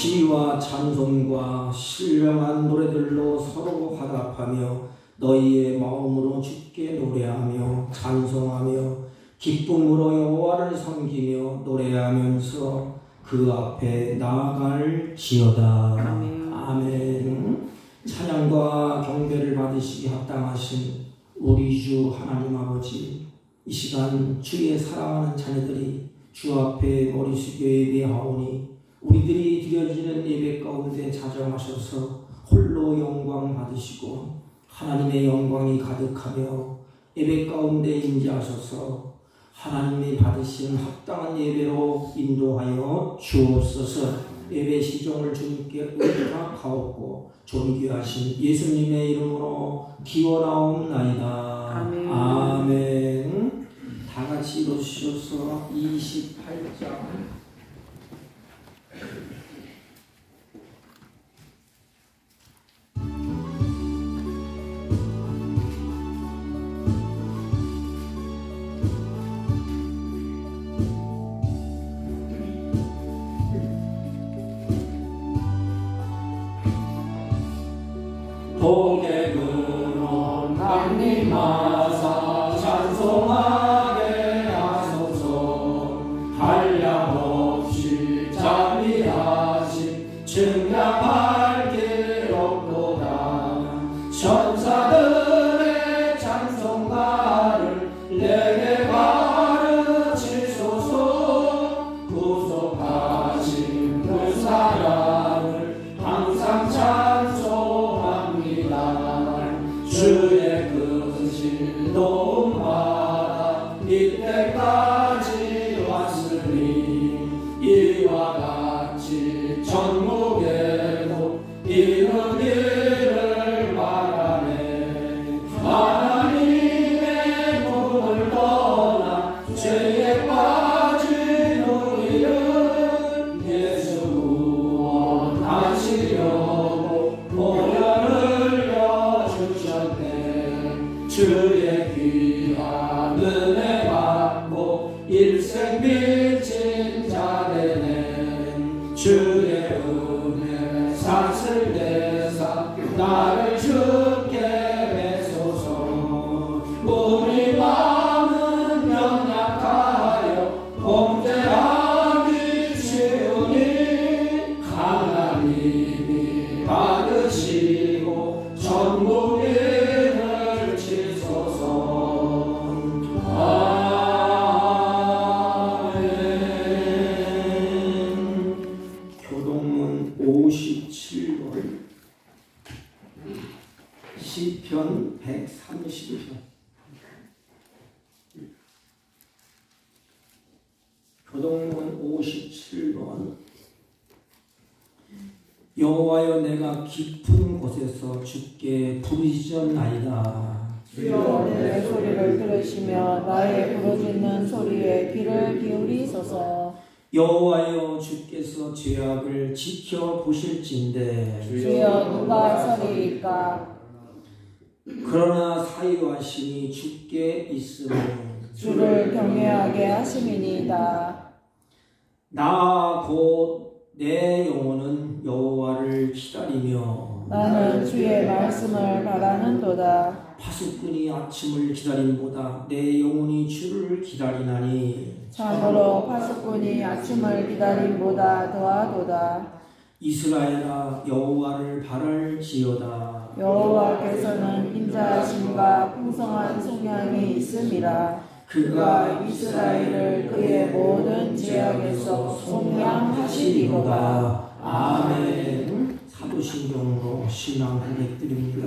시와 찬송과 신령한 노래들로 서로 화답하며 너희의 마음으로 주께 노래하며 찬송하며 기쁨으로 여호와를 섬기며 노래하면서 그 앞에 나아갈지어다. 아멘. 찬양과 경배를 받으시기 합당하신 우리 주 하나님 아버지, 이 시간 주의 사랑하는 자녀들이 주 앞에 머리 숙여 예배하오니 우리들이 드려지는 예배 가운데 자정하셔서 홀로 영광 받으시고 하나님의 영광이 가득하며 예배 가운데 임재하셔서 하나님이 받으신 합당한 예배로 인도하여 주옵소서. 예배 시종을 주님께 의탁하옵고 존귀하신 예수님의 이름으로 기원하옵나이다. 아멘. 아멘. 다 같이 읽어주셔서 28장 고개그로 남님마사 찬송하게 하소서. 한량없이 자비하신 증량할 길 없도다. 천사들의 찬송가를 내게 가르치소서. 구속하신 그 사랑을 항상 주의 크신 도움받아 이때까지 왔으니 이와 같이 천국에도 이르기를 바라네. 하나님의 문을 떠나 죄에 빠진 우리를 예수 구원하시려고 보혈을 주의 귀한 은혜 받고 일생 빚진 자 되네. 주의 은혜 삭슬 대사 나를 주께 베소서. 우리 마음은 연약하여 범죄하기 쉬우니 하나님이 받으시고 천국에 시편 130편. 교동문 57번. 여호와여, 내가 깊은 곳에서 주께 부르짖었나이다. 주여, 내 소리를 들으시며 나의 부르짖는 소리에 귀를 기울이소서. 여호와여, 주께서 죄악을 지켜보실진대. 주여, 누가 서리이까? 그러나 사유하심이 주께 있으며 주를 경외하게 하심이니이다. 나 곧 내 영혼은 여호와를 기다리며 나는 주의 말씀을 바라는도다. 파수꾼이 아침을 기다림보다 내 영혼이 주를 기다리나니 참으로 파수꾼이 아침을 기다림보다 더하도다. 이스라엘아, 여호와를 바랄지어다. 여호와께서는 인자하심과 풍성한 속량이 있음이라. 그가 이스라엘을 그의 모든 죄악에서 속량하시리로다. 아멘. 사도신경으로 신앙 고백드립니다.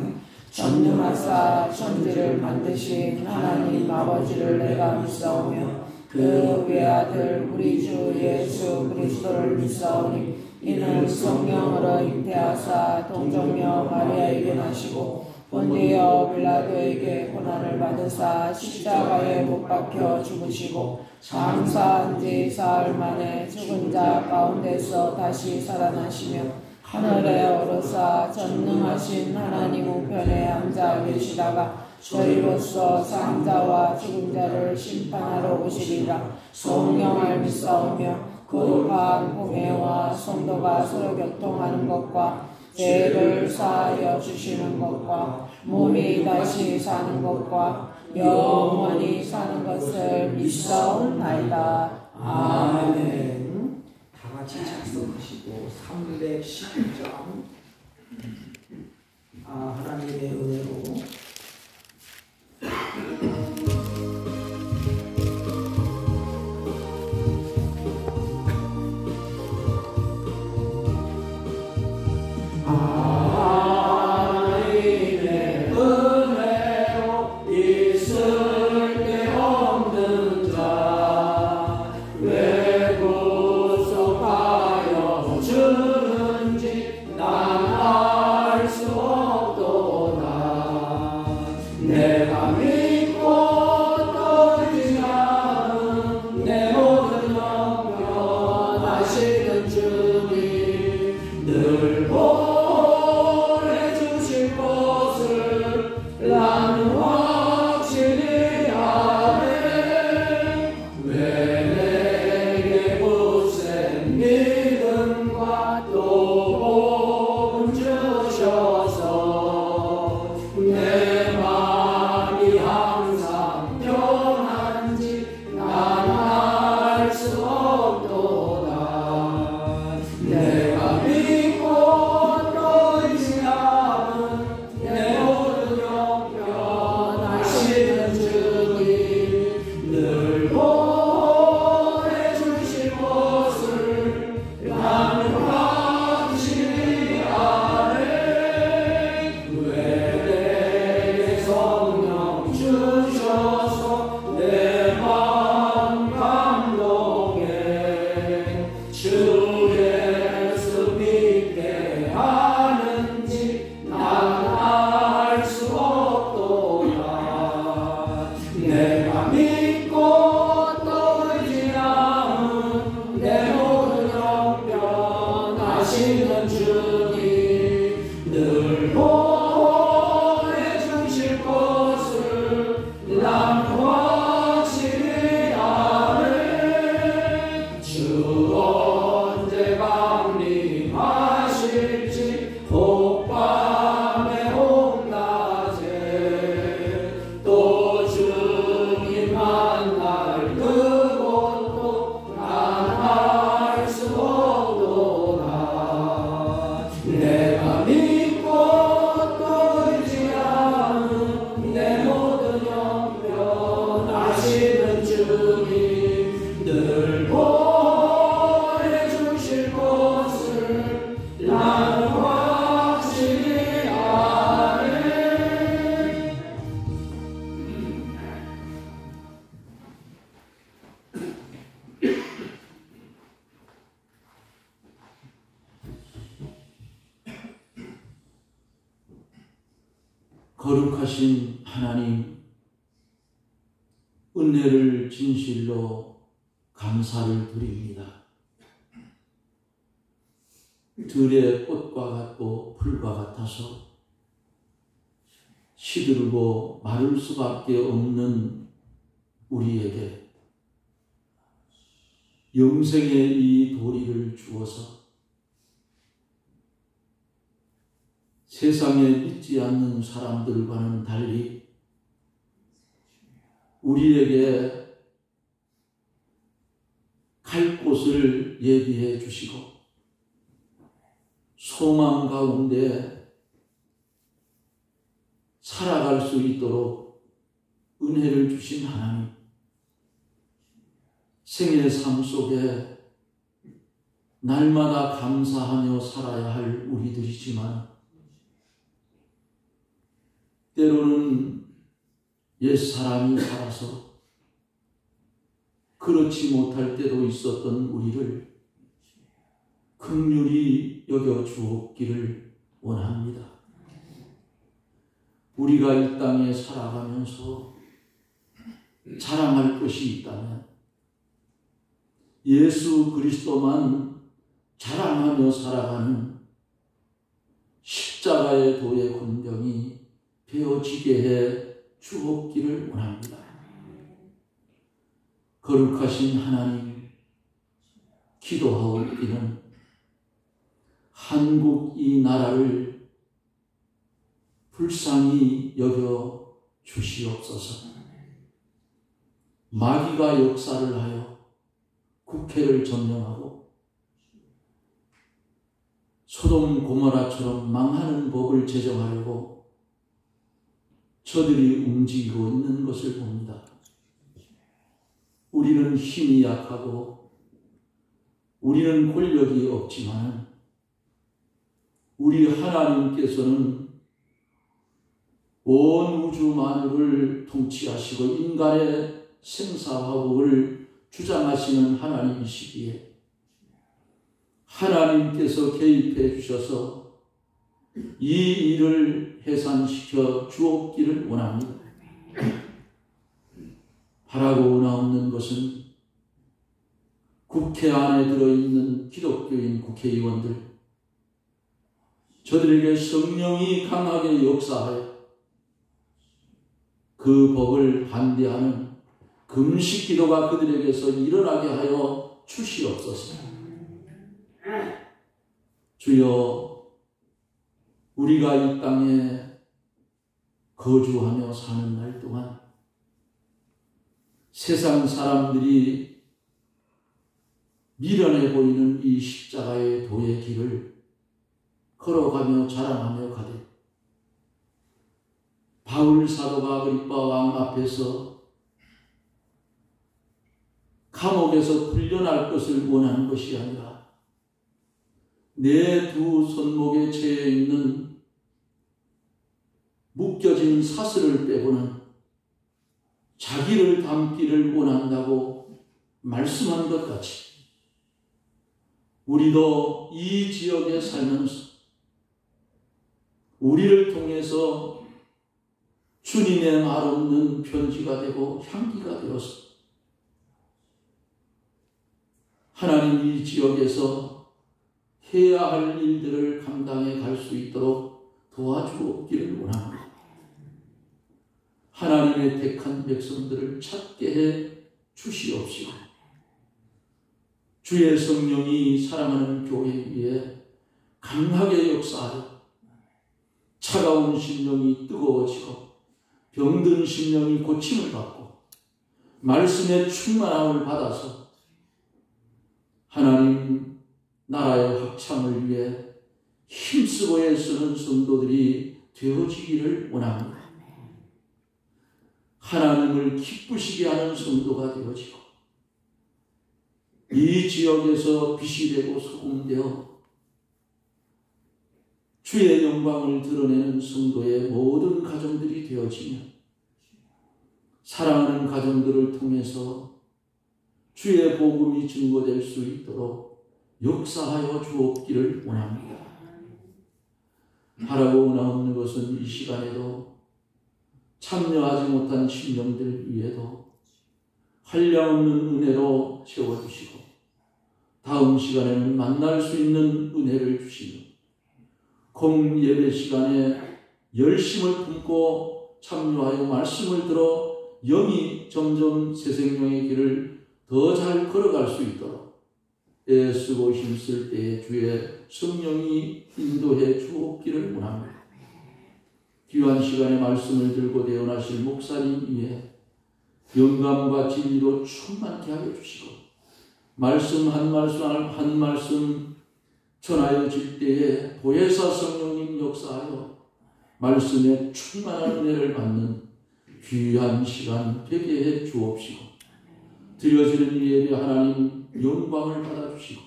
전능하사 천지를 만드신 하나님 아버지를 내가 믿사오며 그 외아들 우리 주 예수 그리스도를 믿사오니 이는 성령으로 잉태하사 동정녀 마리아에게 나시고 본디오 빌라도에게 고난을 받으사 십자가에 못 박혀 죽으시고 장사한 지 사흘 만에 죽은 자 가운데서 다시 살아나시며 하늘에 오르사 전능하신 하나님 우편에 앉아 계시다가 저희로서 상자와 죽은 자를 심판하러 오시리라. 성령을 믿사오며 거룩한 공회와 성도 성도가 서로 교통하는 것과 죄를 사하여 주시는 것과 몸이 다시 사는 것과 영원히 사는 것을 믿사옵나이다. 아멘. 다 같이 작성하시고 311장. 하나님의 은혜로 거룩하신 하나님, 은혜를 진실로 감사를 드립니다. 들의 꽃과 같고 풀과 같아서 시들고 마를 수밖에 없는 우리에게 영생의 이 도리를 주어서 세상에 믿지 않는 사람들과는 달리 우리에게 갈 곳을 예비해 주시고 소망 가운데 살아갈 수 있도록 은혜를 주신 하나님, 생의 삶 속에 날마다 감사하며 살아야 할 우리들이지만 때로는 옛사람이 살아서 그렇지 못할 때도 있었던 우리를 긍휼히 여겨 주옵기를 원합니다. 우리가 이 땅에 살아가면서 자랑할 것이 있다면 예수 그리스도만 자랑하며 살아가는 십자가의 도의 권병이 되어지게 해 주옵기를 원합니다. 거룩하신 하나님, 기도하옵기는 한국 이 나라를 불쌍히 여겨 주시옵소서. 마귀가 역사를 하여 국회를 점령하고 소돔 고모라처럼 망하는 법을 제정하려고 저들이 움직이고 있는 것을 봅니다. 우리는 힘이 약하고 우리는 권력이 없지만 우리 하나님께서는 온 우주 만유를 통치하시고 인간의 생사화복을 주장하시는 하나님이시기에 하나님께서 개입해 주셔서 이 일을 해산시켜 주옵기를 원합니다. 바라고 원하옵는 것은 국회 안에 들어있는 기독교인 국회의원들, 저들에게 성령이 강하게 역사하여 그 법을 반대하는 금식 기도가 그들에게서 일어나게 하여 주시옵소서. 주여, 우리가 이 땅에 거주하며 사는 날 동안 세상 사람들이 미련해 보이는 이 십자가의 도의 길을 걸어가며 자랑하며 가되 바울 사도가 아그리빠 왕 앞에서 감옥에서 풀려날 것을 원하는 것이 아니라 내 두 손목에 채여 있는 묶여진 사슬을 빼고는 자기를 담기를 원한다고 말씀한 것 같이 우리도 이 지역에 살면서 우리를 통해서 주님의 말 없는 편지가 되고 향기가 되어서 하나님 이 지역에서 해야 할 일들을 감당해 갈 수 있도록 도와주옵기를 원합니다. 하나님의 택한 백성들을 찾게 해 주시옵시고 주의 성령이 사랑하는 교회 위에 강하게 역사하여 차가운 심령이 뜨거워지고 병든 심령이 고침을 받고 말씀의 충만함을 받아서 하나님 나라의 확장을 위해 힘쓰고 애쓰는 성도들이 되어지기를 원합니다. 하나님을 기쁘시게 하는 성도가 되어지고 이 지역에서 빛이 되고 소금되어 주의 영광을 드러내는 성도의 모든 가정들이 되어지며 사랑하는 가정들을 통해서 주의 복음이 증거될 수 있도록 역사하여 주옵기를 원합니다. 바라고 원하옵는 것은 이 시간에도 참여하지 못한 심령들 위에도 한량없는 은혜로 채워주시고 다음 시간에는 만날 수 있는 은혜를 주시며 공예배 시간에 열심을 품고 참여하여 말씀을 들어 영이 점점 새 생명의 길을 더 잘 걸어갈 수 있도록 애쓰고 힘쓸 때에 주의 성령이 인도해 주옵기를 원합니다. 귀한 시간에 말씀을 들고 대언하실 목사님 위에 영감과 진리로 충만케 하여 주시고 말씀 한 말씀 전하여질 때에 보혜사 성령님 역사하여 말씀에 충만한 은혜를 받는 귀한 시간 되게 해 주옵시고 드려지는 이 예배 하나님 영광을 받아주시고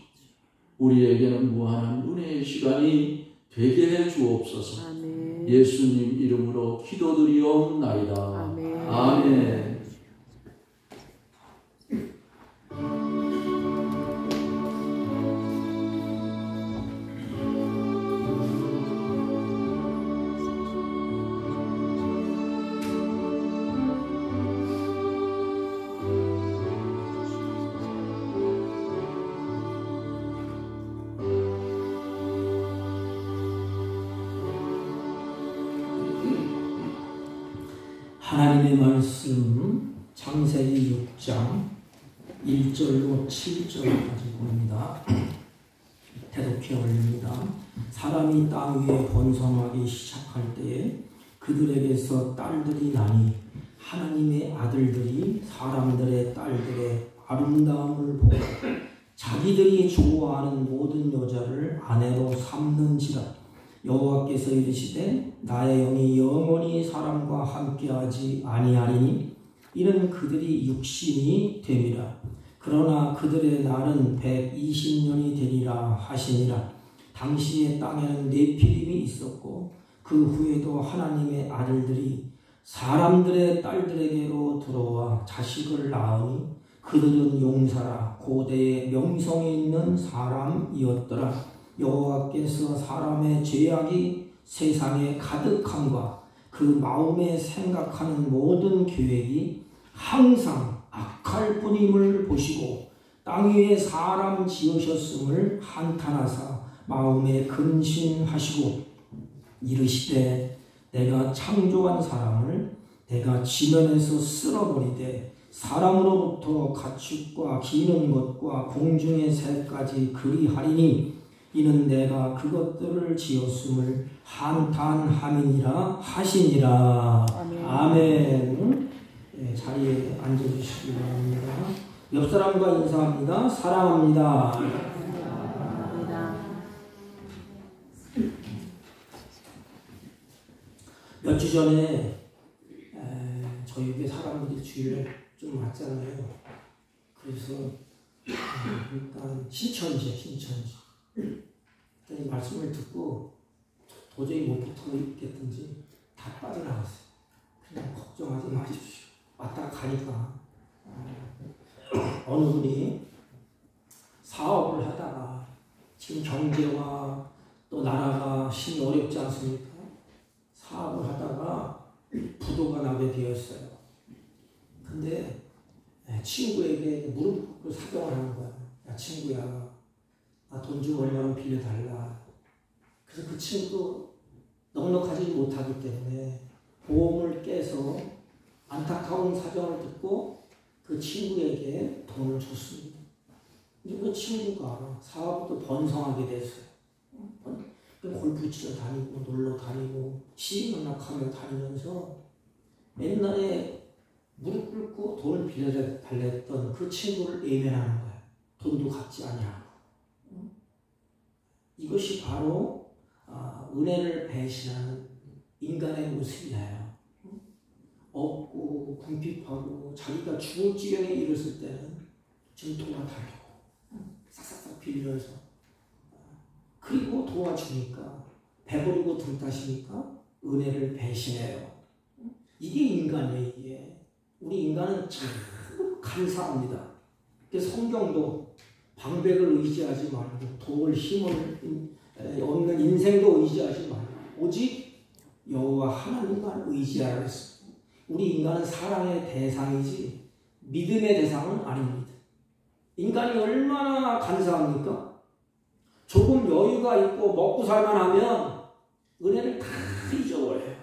우리에게는 무한한 은혜의 시간이 되게 해 주옵소서. 아멘. 예수님 이름으로 기도드리옵나이다. 아멘. 아멘. 하나님의 말씀 창세기 6장 1절로 7절까지 봅니다. 대독해 올립니다. 사람이 땅 위에 번성하기 시작할 때에 그들에게서 딸들이 나니 하나님의 아들들이 사람들의 딸들의 아름다움을 보고 자기들이 좋아하는 모든 여자를 아내로 삼는지라. 여호와께서 이르시되 나의 영이 영원히 사람과 함께하지 아니하리니 이는 그들이 육신이 됨이라. 그러나 그들의 날은 120년이 되리라 하시니라. 당시의 땅에는 네피림이 있었고 그 후에도 하나님의 아들들이 사람들의 딸들에게로 들어와 자식을 낳으니 그들은 용사라 고대의 명성이 있는 사람이었더라. 여호와께서 사람의 죄악이 세상에 가득함과 그 마음에 생각하는 모든 계획이 항상 악할 뿐임을 보시고 땅 위에 사람 지으셨음을 한탄하사 마음에 근심하시고 이르시되 내가 창조한 사람을 내가 지면에서 쓸어버리되 사람으로부터 가축과 기는 것과 공중의 새까지 그리하리니 이는 내가 그것들을 지었음을 한탄함이니라 하시니라. 아멘. 네, 자리에 앉아주시기 바랍니다. 옆 사람과 인사합니다. 사랑합니다. 몇 주 전에 저희 교회 사람들이 주일에 좀 왔잖아요. 그래서 일단 신천지 일단 말씀을 듣고 도저히 못 붙어있겠든지 다 빠져나갔어요. 그냥 걱정하지 마십시오. 왔다 가니까 어느 분이 사업을 하다가 지금 경제와 또 나라가 심히 어렵지 않습니까? 사업을 하다가 부도가 나게 되었어요. 근데 친구에게 무릎 꿇고 사정을 하는 거야. 야 친구야, 나 돈 좀 얼마나 빌려달라. 그래서 그 친구도 넉넉하지 못하기 때문에 보험을 깨서 안타까운 사정을 듣고 그 친구에게 돈을 줬습니다. 근데 그 친구가 사업도 번성하게 됐어요. 골프 치러 다니고 놀러 다니고 시행착오하며 다니면서 옛날에 무릎 꿇고 돈을 빌려달랬던 그 친구를 외면하는 거예요. 돈도 갚지 아니하고. 이것이 바로 은혜를 배신하는 인간의 모습이에요. 없고 궁핍하고 자기가 죽을 지경에 이르렀을 때는 지금 도와달라고 싹싹싹 빌려서 그리고 도와주니까 배부르고 등 따시니까 은혜를 배신해요. 이게 인간이에요. 이게 우리 인간은 참 감사합니다. 성경도 방백을 의지하지 말고 도울 힘을 없는 인생도 의지하지 말고 오직 여호와 하나님만 의지하라 했습니다. 우리 인간은 사랑의 대상이지 믿음의 대상은 아닙니다. 인간이 얼마나 감사합니까? 조금 여유가 있고 먹고 살만하면 은혜를 다 잊어버려요.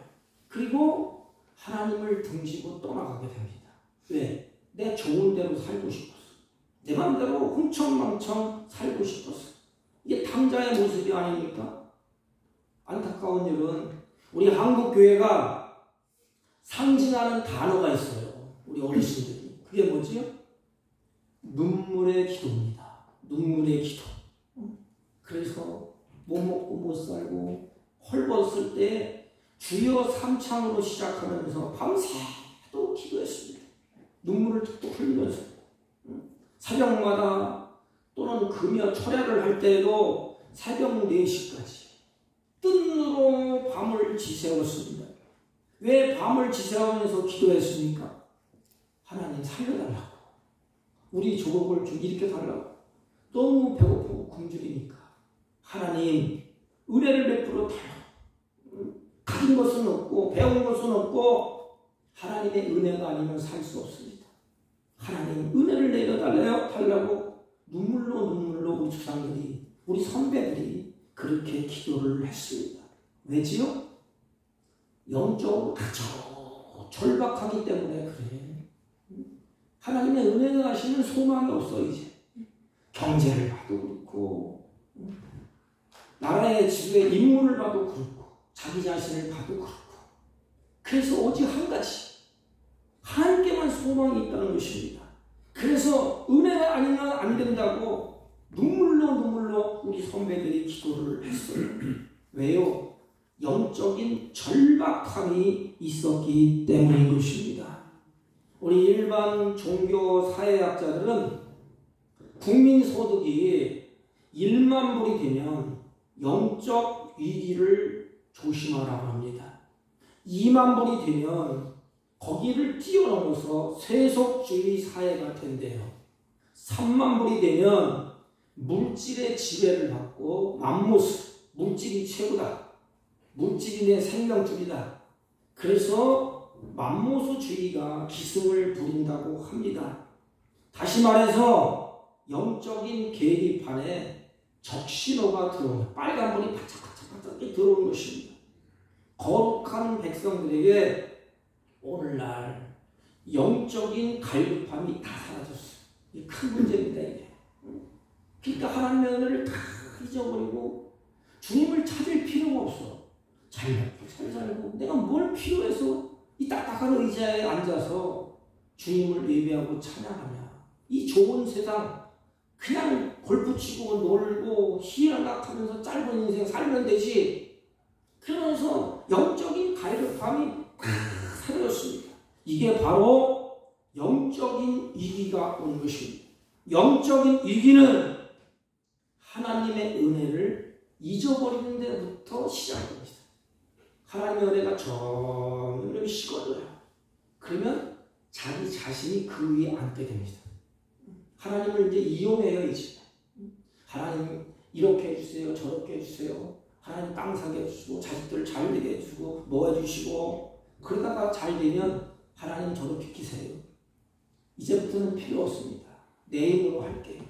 그리고 하나님을 등지고 떠나가게 됩니다. 왜? 내 좋은 대로 살고 싶었어. 내 마음대로 흥청망청 살고 싶었어. 이게 탕자의 모습이 아닙니까? 안타까운 일은 우리 한국교회가 상징하는 단어가 있어요. 우리 어르신들이. 그게 뭐지요? 눈물의 기도입니다. 눈물의 기도. 그래서 못 먹고 못 살고 헐벗을 때 주여 삼창으로 시작하면서 밤새도 기도했습니다. 눈물을 뚝뚝 흘리면서 새벽마다 또는 금요 철야를 할 때에도 새벽 4시까지 뜬 눈으로 밤을 지새웠습니다. 왜 밤을 지새우면서 기도했습니까? 하나님 살려달라고. 우리 조국을 좀 일으켜달라고. 너무 배고프고 굶주리니까 하나님 은혜를 베풀어 달라고. 가진 것은 없고 배운 것은 없고 하나님의 은혜가 아니면 살 수 없습니다. 하나님 은혜를 내려달라고 눈물로 우리 조상들이 우리 선배들이 그렇게 기도를 했습니다. 왜지요? 영적으로 절박하기 때문에 그래. 하나님의 은혜가 하시는 소망이 없어. 이제 경제를 봐도 그렇고 나라의 지도에 인물을 봐도 그렇고 자기 자신을 봐도 그렇고 그래서 오직 한 가지 하나님께만 소망이 있다는 것입니다. 그래서 은혜가 아니면 안 된다고 눈물로 우리 선배들이 기도를 했어요. 왜요? 영적인 절박함이 있었기 때문인 것입니다. 우리 일반 종교 사회학자들은 국민소득이 1만 불이 되면 영적 위기를 조심하라고 합니다. 2만 불이 되면 거기를 뛰어넘어서 세속주의 사회가 된대요. 3만 불이 되면 물질의 지배를 받고 맘모스, 물질이 최고다. 물질이 내 생명줄이다. 그래서 맘모스주의가 기승을 부린다고 합니다. 다시 말해서 영적인 계기판에 적신호가 들어오는 빨간불이 바짝바짝 들어오는 것입니다. 거룩한 백성들에게 오늘날 영적인 갈급함이 다 사라졌어요. 이게 큰 문제입니다. 이게. 그러니까 하나님의 은혜를 다 잊어버리고 주님을 찾을 필요가 없어. 잘 먹고 잘 살고 내가 뭘 필요해서 이 딱딱한 의자에 앉아서 주님을 예배하고 찬양하냐. 이 좋은 세상 그냥 골프 치고 놀고 희락락하면서 짧은 인생 살면 되지. 그러면서 영적인 갈급함이 사라졌습니다. 이게 바로 영적인 위기가 온 것입니다. 영적인 위기는 하나님의 은혜를 잊어버리는 데부터 시작됩니다. 하나님의 은혜가 점점 식어져요. 그러면 자기 자신이 그 위에 앉게 됩니다. 하나님을 이제 이용해요. 이제 하나님 이렇게 해주세요, 저렇게 해주세요. 하나님 땅 사게 해주시고 자식들 잘 되게 해주고 뭐 해주시고 그러다가 잘 되면 하나님 저도 비키세요. 이제부터는 필요 없습니다. 내 힘으로 할게요.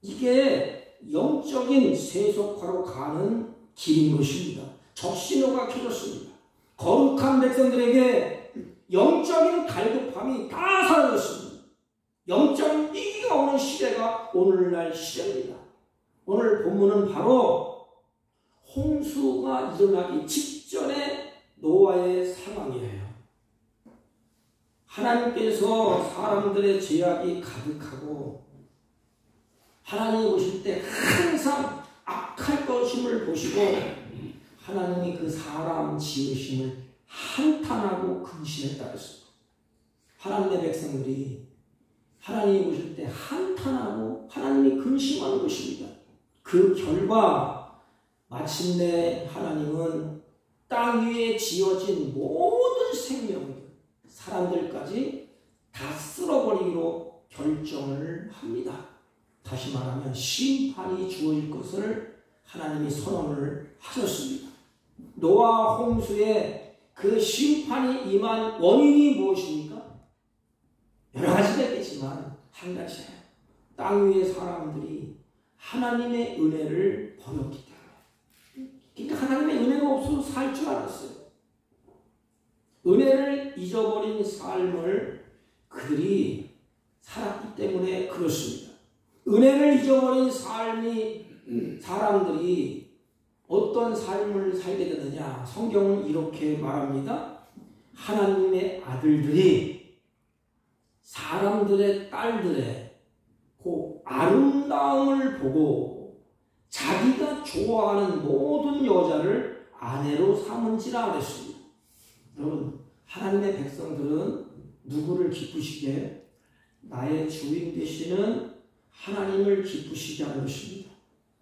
이게 영적인 세속화로 가는 길인 것입니다. 적신호가 켜졌습니다. 거룩한 백성들에게 영적인 갈급함이 다 사라졌습니다. 영적인 위기가 오는 시대가 오늘날 시대입니다. 오늘 본문은 바로 홍수가 일어나기 직전의 노아의 상황이에요. 하나님께서 사람들의 죄악이 가득하고 하나님이 보실 때 항상 악할 것임을 보시고 하나님이 그 사람 지으심을 한탄하고 근심했다 했습니다. 하나님의 백성들이 하나님이 보실 때 한탄하고 하나님이 근심하는 것입니다. 그 결과 마침내 하나님은 땅 위에 지어진 모든 생명들, 사람들까지 다 쓸어버리기로 결정을 합니다. 다시 말하면 심판이 주어질 것을 하나님이 선언을 하셨습니다. 노아 홍수에 그 심판이 임한 원인이 무엇입니까? 여러 가지가 있겠지만 한 가지예요. 땅 위의 사람들이 하나님의 은혜를 버렸기 때문에. 그러니까 하나님의 은혜가 없어서 살 줄 알았어요. 은혜를 잊어버린 삶을 그들이 살았기 때문에 그렇습니다. 은혜를 잊어버린 사람들이 어떤 삶을 살게 되느냐. 성경은 이렇게 말합니다. 하나님의 아들들이 사람들의 딸들의 그 아름다움을 보고 자기가 좋아하는 모든 여자를 아내로 삼은지라 그랬습니다. 여러분, 하나님의 백성들은 누구를 기쁘시게? 나의 주인 되시는 하나님을 기쁘시게 하는 것입니다.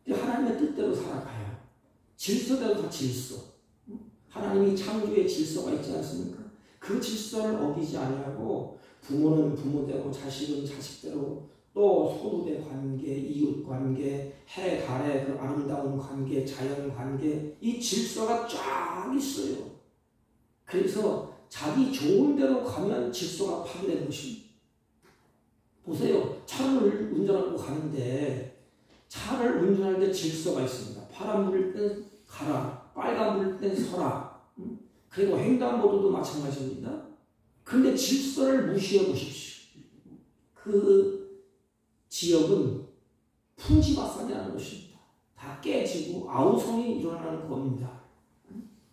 하나님의 뜻대로 살아가요. 질서대로 다 질서. 하나님이 창조의 질서가 있지 않습니까? 그 질서를 어기지 아니하고 부모는 부모대로, 자식은 자식대로, 또 소득의 관계, 이웃 관계, 해, 달의 그 아름다운 관계, 자연 관계, 이 질서가 쫙 있어요. 그래서 자기 좋은 대로 가면 질서가 파괴되는 것입니다. 보세요. 차를 운전하고 가는데 차를 운전할 때 질서가 있습니다. 파란 불일 땐 가라, 빨간 불일 땐 서라. 그리고 횡단보도도 마찬가지입니다. 그런데 질서를 무시해 보십시오. 그 지역은 풍지박산이라는 것입니다. 다 깨지고 아우성이 일어나는 겁니다.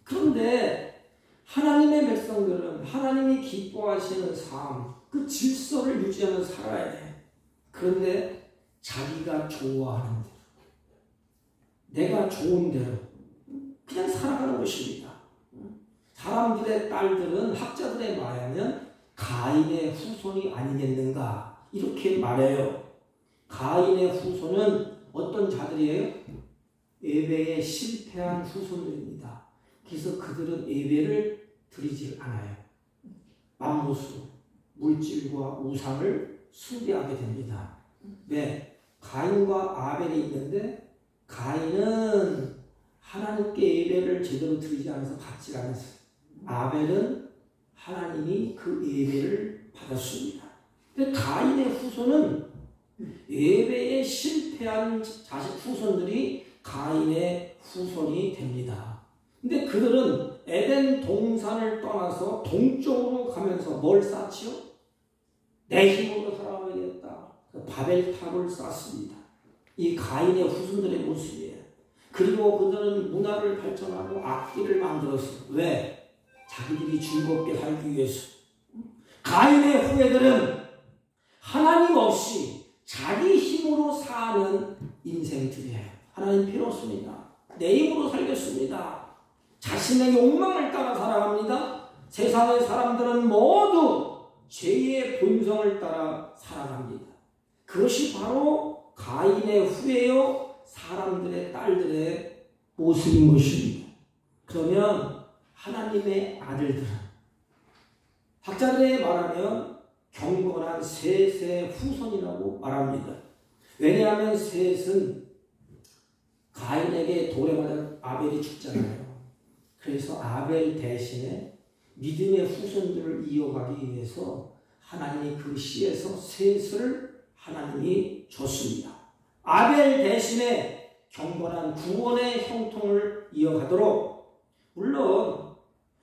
그런데 하나님의 백성들은 하나님이 기뻐하시는 삶, 그 질서를 유지하며 살아야 돼. 그런데 자기가 좋아하는 대로, 내가 좋은 대로 그냥 살아가는 것입니다. 사람들의 딸들은 학자들의 말에 하면 가인의 후손이 아니겠는가 이렇게 말해요. 가인의 후손은 어떤 자들이에요? 예배에 실패한 후손들입니다. 그래서 그들은 예배를 드리지 않아요. 맘모수, 물질과 우상을 숭배하게 됩니다. 왜? 가인과 아벨이 있는데 가인은 하나님께 예배를 제대로 드리지 않아서 받지 않았어요. 아벨은 하나님이 그 예배를 받았습니다. 근데 가인의 후손은 예배에 실패한 자식 후손들이 가인의 후손이 됩니다. 근데 그들은 에덴 동산을 떠나서 동쪽으로 가면서 뭘 쌓지요? 내 힘으로 살아가야겠다. 바벨탑을 쌓습니다. 이 가인의 후손들의 모습이에요. 그리고 그들은 문화를 발전하고 악기를 만들었어요. 왜? 자기들이 즐겁게 살기 위해서. 가인의 후예들은 하나님 없이 자기 힘으로 사는 인생들이에요. 하나님 필요 없습니다. 내 힘으로 살겠습니다. 자신의 욕망을 따라 살아갑니다. 세상의 사람들은 모두 죄의 본성을 따라 살아갑니다. 그것이 바로 가인의 후예요. 사람들의 딸들의 모습인 것입니다. 그러면 하나님의 아들들은 학자들에 말하면 경건한 셋의 후손이라고 말합니다. 왜냐하면 셋은 가인에게 돌에 맞아 아벨이 죽잖아요. 그래서 아벨 대신에 믿음의 후손들을 이어가기 위해서 하나님이 그 씨에서 셋을 하나님이 줬습니다. 아벨 대신에 경건한 구원의 형통을 이어가도록, 물론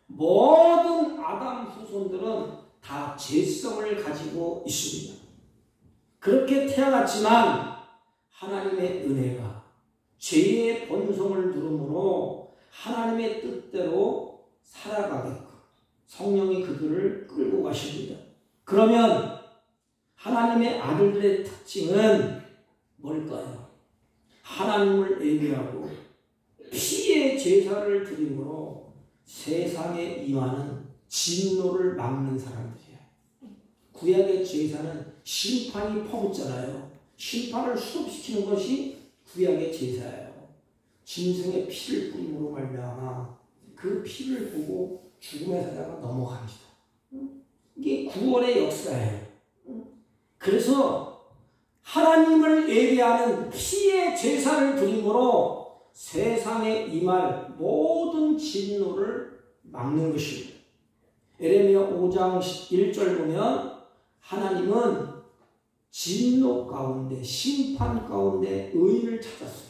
모든 아담 후손들은 다 죄성을 가지고 있습니다. 그렇게 태어났지만 하나님의 은혜가 죄의 본성을 누름으로 하나님의 뜻대로 살아가게끔 성령이 그들을 끌고 가십니다. 그러면 하나님의 아들들의 특징은 뭘까요? 하나님을 예배하고 피의 제사를 드림으로 세상에 임하는 진노를 막는 사람들이에요. 구약의 제사는 심판이 퍼붓잖아요. 심판을 수습시키는 것이 구약의 제사예요. 짐승의 피를 뿌림으로 말미암아 그 피를 보고 죽음의 사자가 넘어갑니다. 이게 구원의 역사예요. 그래서 하나님을 예배하는 피의 제사를 드림으로 세상에 임할 모든 진노를 막는 것입니다. 에레미야 5장 1절 보면 하나님은 진노 가운데 심판 가운데 의인을 찾았어요.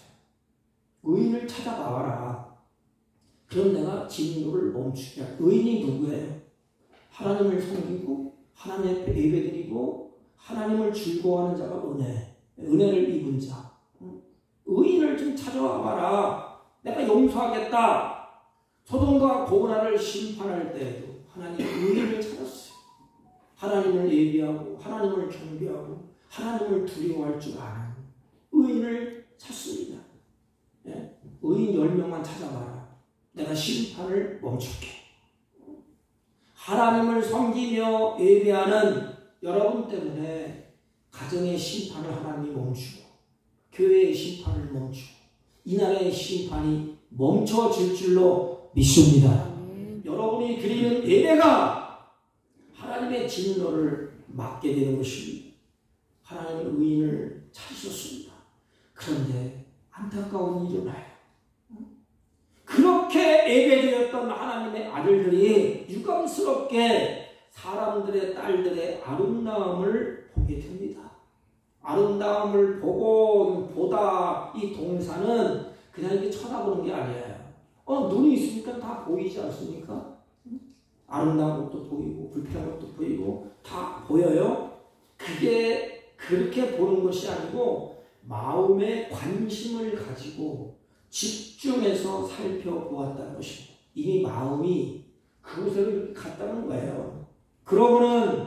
의인을 찾아가라. 그럼 내가 진노를 멈추게 할. 의인이 누구예요? 하나님을 섬기고 하나님 앞에 예배드리고 하나님을 즐거워하는 자가 은혜를 입은 자. 의인을 좀 찾아와 봐라. 내가 용서하겠다. 소돔과 고모라를 심판할 때에도 하나님 의인을 찾았어요. 하나님을 예배하고 하나님을 경배하고 하나님을 두려워할 줄 아는 의인을 찾습니다. 예? 의인 10명만 찾아봐라. 내가 심판을 멈출게. 하나님을 섬기며 예배하는 여러분 때문에 가정의 심판을 하나님이 멈추고 교회의 심판을 멈추고 이 나라의 심판이 멈춰질 줄로 믿습니다. 여러분이 드리는 예배가 하나님의 진노를 막게 되는 것입니다. 하나님은 의인을 찾으셨습니다. 그런데 안타까운 일이 일어나요. 그렇게 예배드렸던 하나님의 아들들이 유감스럽게 사람들의 딸들의 아름다움을 보게 됩니다. 아름다움을 보다 이 동사는 그냥 이렇게 쳐다보는 게 아니에요. 눈이 있으니까 다 보이지 않습니까? 아름다운 것도 보이고 불필요한 것도 보이고 다 보여요. 그게 그렇게 보는 것이 아니고 마음의 관심을 가지고 집중해서 살펴보았다는 것입니다. 이미 마음이 그곳으로 갔다는 거예요. 그러고는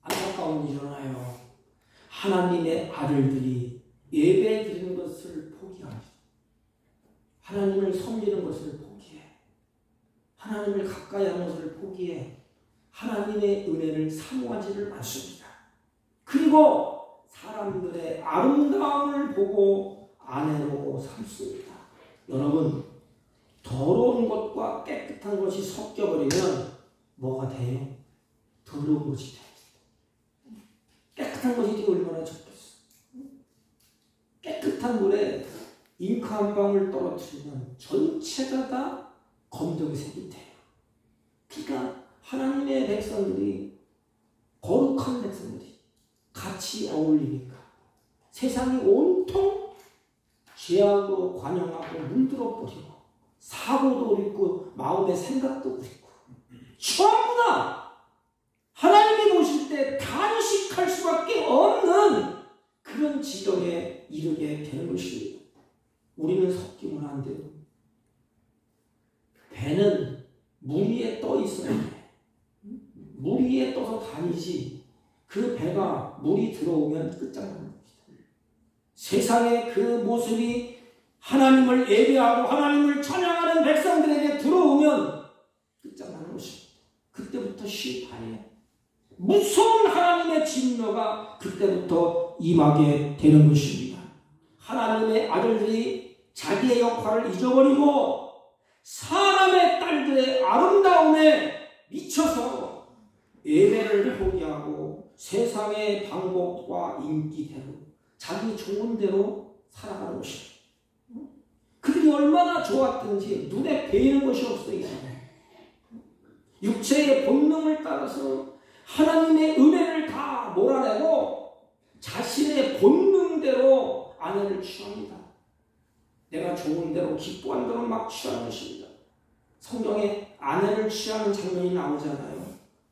안타까운 일이 일어나요. 하나님의 아들들이 예배 드리는 것을 포기합니다. 하나님을 섬기는 것을 포기해. 하나님을 가까이 하는 것을 포기해. 하나님의 은혜를 사모하지를 않습니다. 그리고 사람들의 아름다움을 보고 아내로 삼습니다. 여러분, 더러운 것과 깨끗한 것이 섞여버리면 뭐가 돼요? 더러운 것이 돼요. 깨끗한 것이 얼마나 좋겠어. 깨끗한 물에 잉크 한 방울 떨어뜨리면 전체가 다 검정이 생긴대요. 그러니까 하나님의 백성들이, 거룩한 백성들이 같이 어울리니까 세상이 온통 죄악으로 관영하고 물들어 버리고 사고도 있고 마음의 생각도 있고 전부 다 하나님이 보실 때 단식할 수밖에 없는 그런 지경에 이르게 되는 것입니다. 우리는 섞이면 안 돼요. 배는 물 위에 떠 있어야 돼. 물 위에 떠서 다니지 그 배가 물이 들어오면 끝장나는 겁니다. 세상의 그 모습이 하나님을 예배하고 하나님을 찬양하는 백성들에게 들어오면 끝장나는 것입니다. 그때부터 시파해. 무서운 하나님의 진노가 그때부터 임하게 되는 것입니다. 하나님의 아들들이 자기의 역할을 잊어버리고 사람의 딸들의 아름다움에 미쳐서 예배를 포기하고 세상의 방법과 인기대로 자기 좋은 대로 살아가는 것입니다. 그들이 얼마나 좋았든지 눈에 베이는 것이 없어요. 육체의 본능을 따라서 하나님의 은혜를 다 몰아내고 자신의 본능대로 아내를 취합니다. 내가 좋은 대로 기뻐한 대로 막 취하는 것입니다. 성경에 아내를 취하는 장면이 나오잖아요.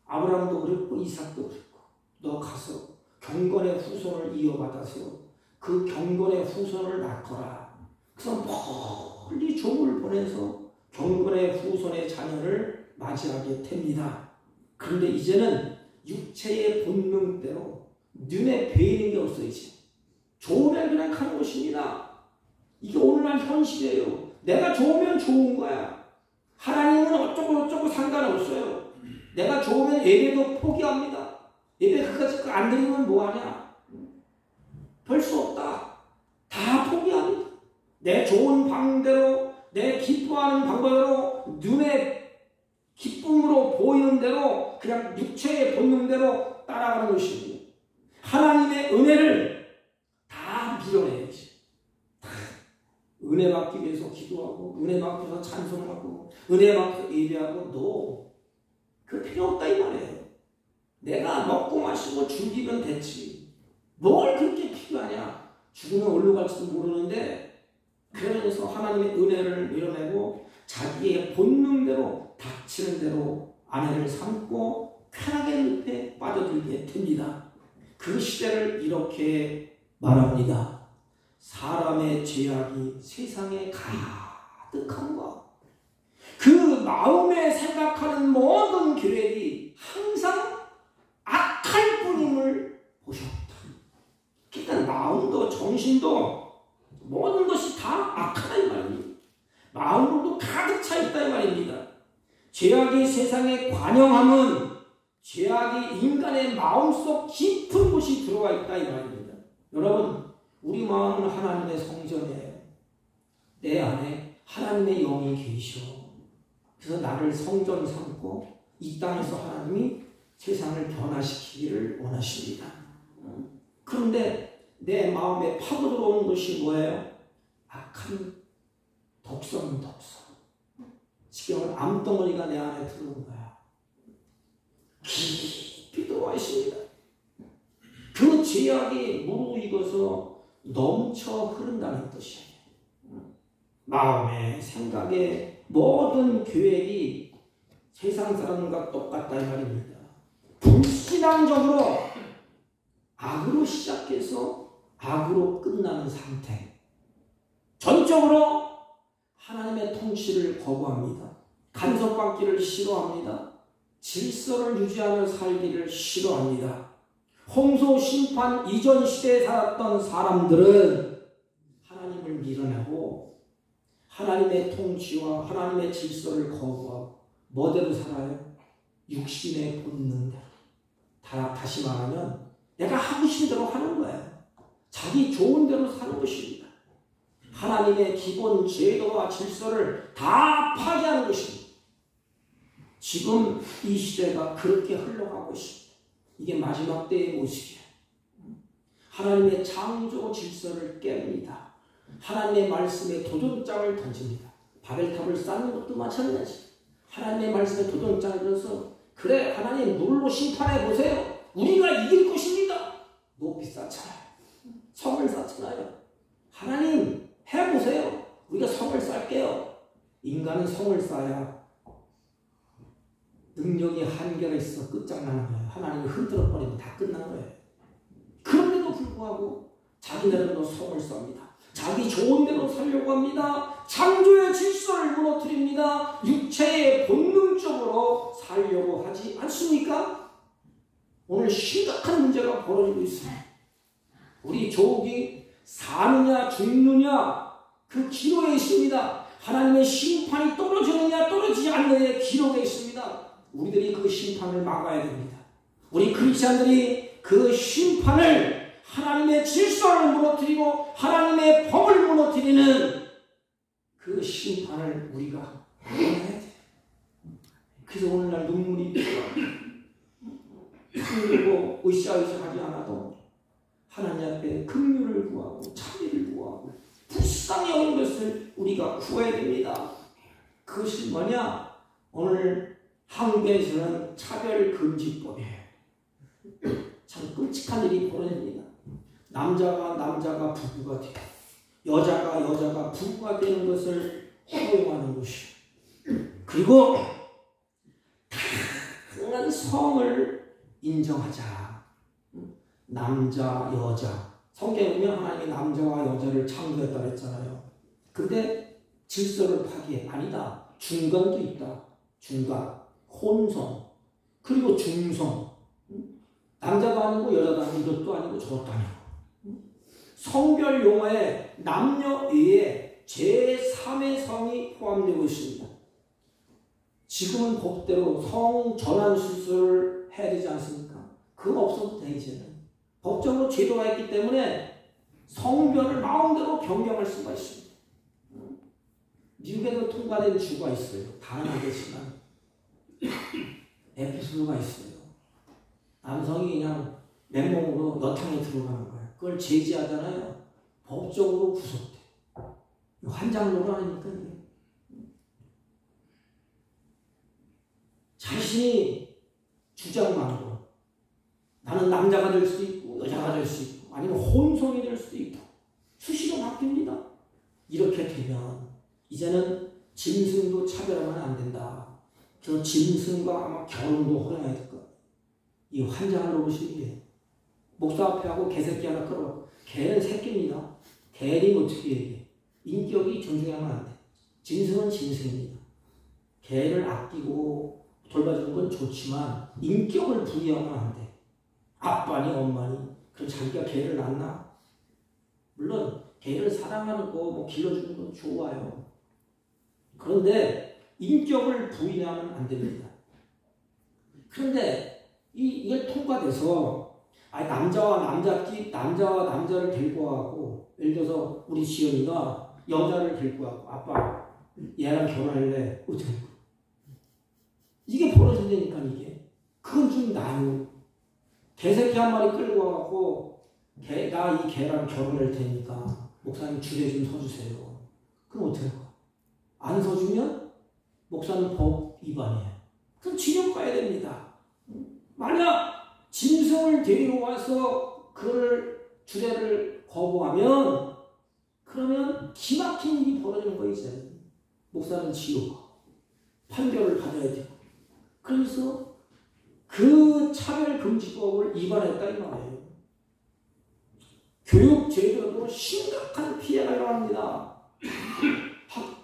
아브라함도 그랬고 이삭도 그랬고 너 가서 경건의 후손을 이어받아서 그 경건의 후손을 낳거라. 그래서 멀리 종을 보내서 경건의 후손의 자녀를 맞이하게 됩니다. 그런데 이제는 육체의 본능대로 눈에 베이는 게 없어요. 이제 좋으면 그냥 가는 것입니다. 이게 오늘날 현실이에요. 내가 좋으면 좋은 거야. 하나님은 어쩌고 상관없어요. 내가 좋으면 예배도 포기합니다. 예배 그까짓 거 안 드리면 뭐하냐? 별 수 없다. 다 포기합니다. 내 좋은 방대로, 내 기뻐하는 방법으로, 눈에 기쁨으로 보이는 대로 그냥 육체의 본능대로 따라가는 것입니다. 하나님의 은혜를 다 밀어내야지. 은혜 받기 위해서 기도하고 은혜 받기 위해서 찬송하고 은혜 받기 위해서 예배하고 그 필요 없다 이 말이에요. 내가 먹고 마시고 즐기면 됐지. 뭘 그렇게 필요하냐. 죽으면 어디로 갈지도 모르는데 그러면서 하나님의 은혜를 밀어내고 자기의 본능대로 닥치는 대로 아내를 삼고 편하게 늪에 빠져들게 됩니다. 그 시대를 이렇게 말합니다. 사람의 죄악이 세상에 가득함과 그 마음에 생각하는 모든 계획이 항상 악할 뿐임을 보셨다. 그러니까 마음도 정신도 모든 것이 다 악하다 이 말입니다. 마음으로도 가득 차 있다 이 말입니다. 죄악이 세상에 관영함은 죄악이 인간의 마음속 깊은 곳이 들어와 있다 이 말입니다. 여러분, 우리 마음은 하나님의 성전이에요. 내 안에 하나님의 영이 계셔. 그래서 나를 성전 삼고 이 땅에서 하나님이 세상을 변화시키기를 원하십니다. 그런데 내 마음에 파고 들어오는 것이 뭐예요? 악한 독성. 지금은 암덩어리가 내 안에 들어온 거야. 깊이 들어와 있습니다. 그 죄악이 무르익어서 넘쳐 흐른다는 뜻이에요. 마음에 생각에 모든 계획이 세상 사람과 똑같다 이 말입니다. 불신앙적으로 악으로 시작해서 악으로 끝나는 상태. 전적으로 하나님의 통치를 거부합니다. 간섭받기를 싫어합니다. 질서를 유지하며 살기를 싫어합니다. 홍수 심판 이전 시대에 살았던 사람들은 하나님을 밀어내고 하나님의 통치와 하나님의 질서를 거부하고 뭐대로 살아요? 육신의 본능대로. 다시 말하면 내가 하고 싶은 대로 하는 거예요. 자기 좋은 대로 사는 것입니다. 하나님의 기본 제도와 질서를 다 파괴하는 것입니다. 지금 이 시대가 그렇게 흘러가고 있습니다. 이게 마지막 때의 모습이에요. 하나님의 창조 질서를 깹니다. 하나님의 말씀에 도전장을 던집니다. 바벨탑을 쌓는 것도 마찬가지. 하나님의 말씀에 도전장을 던져서 그래 하나님 물로 심판해 보세요. 우리가 이길 것입니다. 높이 쌓잖아요. 성을 쌓잖아요. 하나님 해보세요. 우리가 성을 쌓을게요. 인간은 성을 쌓아야 능력이 한계가 있어 끝장나는 거예요. 하나님이 흔들어버리면 다 끝난 거예요. 그런데도 불구하고 자기네들도 성을 쌉니다. 자기 좋은 대로 살려고 합니다. 창조의 질서를 무너뜨립니다. 육체의 본능적으로 살려고 하지 않습니까? 오늘 심각한 문제가 벌어지고 있습니다. 우리 조국이 사느냐 죽느냐 그 기로에 있습니다. 하나님의 심판이 떨어지느냐 떨어지지 않느냐의 기로에 있습니다. 우리들이 그 심판을 막아야 됩니다. 우리 크리스찬들이 그 심판을 하나님의 질서를 무너뜨리고 하나님의 법을 무너뜨리는 그 심판을 우리가 해야 돼요. 그래서 오늘날 눈물이 힘들고 으쌰으쌰하지 않아도 하나님 앞에 긍휼을 구하고 자비를 구하고 불쌍히 여기는 것을 우리가 구해야 됩니다. 그것이 뭐냐? 오늘 한국에서는 차별금지법이에요. 참 끔찍한 일이 벌어집니다. 남자가 부부가 돼요. 여자가 부부가 되는 것을 허용하는 것이에요. 그리고 다양한 성을 인정하자. 남자, 여자. 성경에 보면 하나님이 남자와 여자를 창조했다 그랬잖아요. 근데 질서를 파괴해. 아니다. 중간도 있다. 중간. 혼성. 그리고 중성. 남자도 아니고 여자도 아니고 이것도 아니고 저것도 아니고. 성별 용어에 남녀 외에 제3의 성이 포함되고 있습니다. 지금은 법대로 성 전환 수술을 해야 되지 않습니까? 그거 없어도 돼 이제는. 법적으로 제도가 있기 때문에 성별을 마음대로 변경할 수가 있습니다. 미국에도 통과된 주가 있어요. 다는 아니겠지만 에피소드가 있어요. 남성이 그냥 맨몸으로 여탕에 들어가는 거예요. 그걸 제지하잖아요. 법적으로 구속돼. 환장로가 아니니까 이게. 자신이 주장만으로 나는 남자가 될 수도 있고 여자가 될 수 있고 아니면 혼성이 될 수도 있고 수시로 바뀝니다. 이렇게 되면 이제는 짐승도 차별하면 안 된다. 저 짐승과 아마 결혼도 허용해야 될 거예요. 이 환장을 놓으시는 목사 앞에 하고 개새끼 하나 끌어. 개는 새끼입니다. 개는 어떻게 얘기해? 인격이 존중하면 안 돼. 짐승은 짐승입니다. 개를 아끼고 돌봐주는 건 좋지만 인격을 부여하면 안 돼. 아빠니 엄마니 그럼 자기가 개를 낳나? 물론 개를 사랑하는 거 뭐 길러주는 건 좋아요. 그런데 인격을 부인하면 안 됩니다. 그런데 이게 통과돼서 남자와 남자를 데리고 가고 예를 들어서 우리 지연이가 여자를 데리고 가고 아빠 얘랑 결혼할래? 어떻게 할까? 이게 벌어진다니까 이게. 그건 좀 나요. 개새끼 한 마리 끌고 와갖고 나 이 개랑 결혼할 테니까 목사님 줄에 좀 서주세요. 그럼 어떻게 할까? 안 서주면 목사는 법 위반이에요. 그럼 지옥 가야 됩니다. 만약 짐승을 데리고 와서 그를 주례를 거부하면 그러면 기막힌 일이 벌어지는 거예요. 이제 목사는 지옥 판결을 받아야 돼요. 그래서 그 차별금지법을 위반했다 이 말이에요. 교육 제도도 심각한 피해가 일어납니다.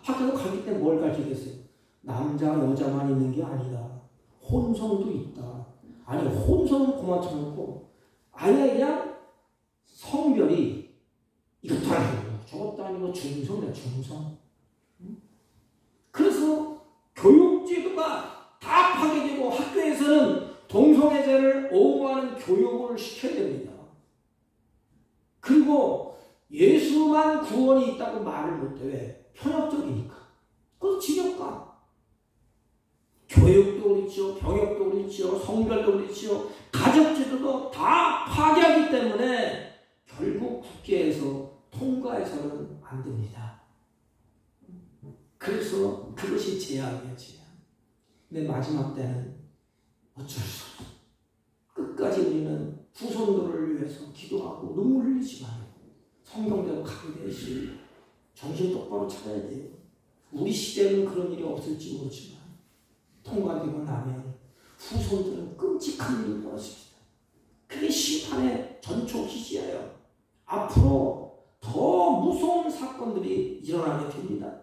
학교도 가기 때문에 뭘 가르치겠어요? 남자 여자만 있는 게 아니다. 혼성도 있다. 아니 혼성은 고마쳐놓고 아예 그냥 성별이 이것도 아니고 저것도 아니고 중성이야 중성. 그래서 교육제도가 다 파괴되고 학교에서는 동성애자를 옹호하는 교육을 시켜야 됩니다. 그리고 예수만 구원이 있다고 말을 못해. 왜? 편협적이니까. 그래서 징역가. 교육도 그렇죠. 병역도 그렇죠. 성별도 그렇죠. 가족제도도 다 파괴하기 때문에 결국 국회에서 통과해서는 안 됩니다. 그래서 그것이 제약이에요. 제약. 근데 마지막 때는 어쩔 수 없어. 끝까지 우리는 후손들을 위해서 기도하고 눈물 흘리지 말고 성경대로 강대시 정신 똑바로 차려야 돼요. 우리 시대는 그런 일이 없을지 모르지만 통과되고 나면 후손들은 끔찍한 일이 벌어집니다. 그게 심판의 전초 기지예요. 앞으로 더 무서운 사건들이 일어나게 됩니다.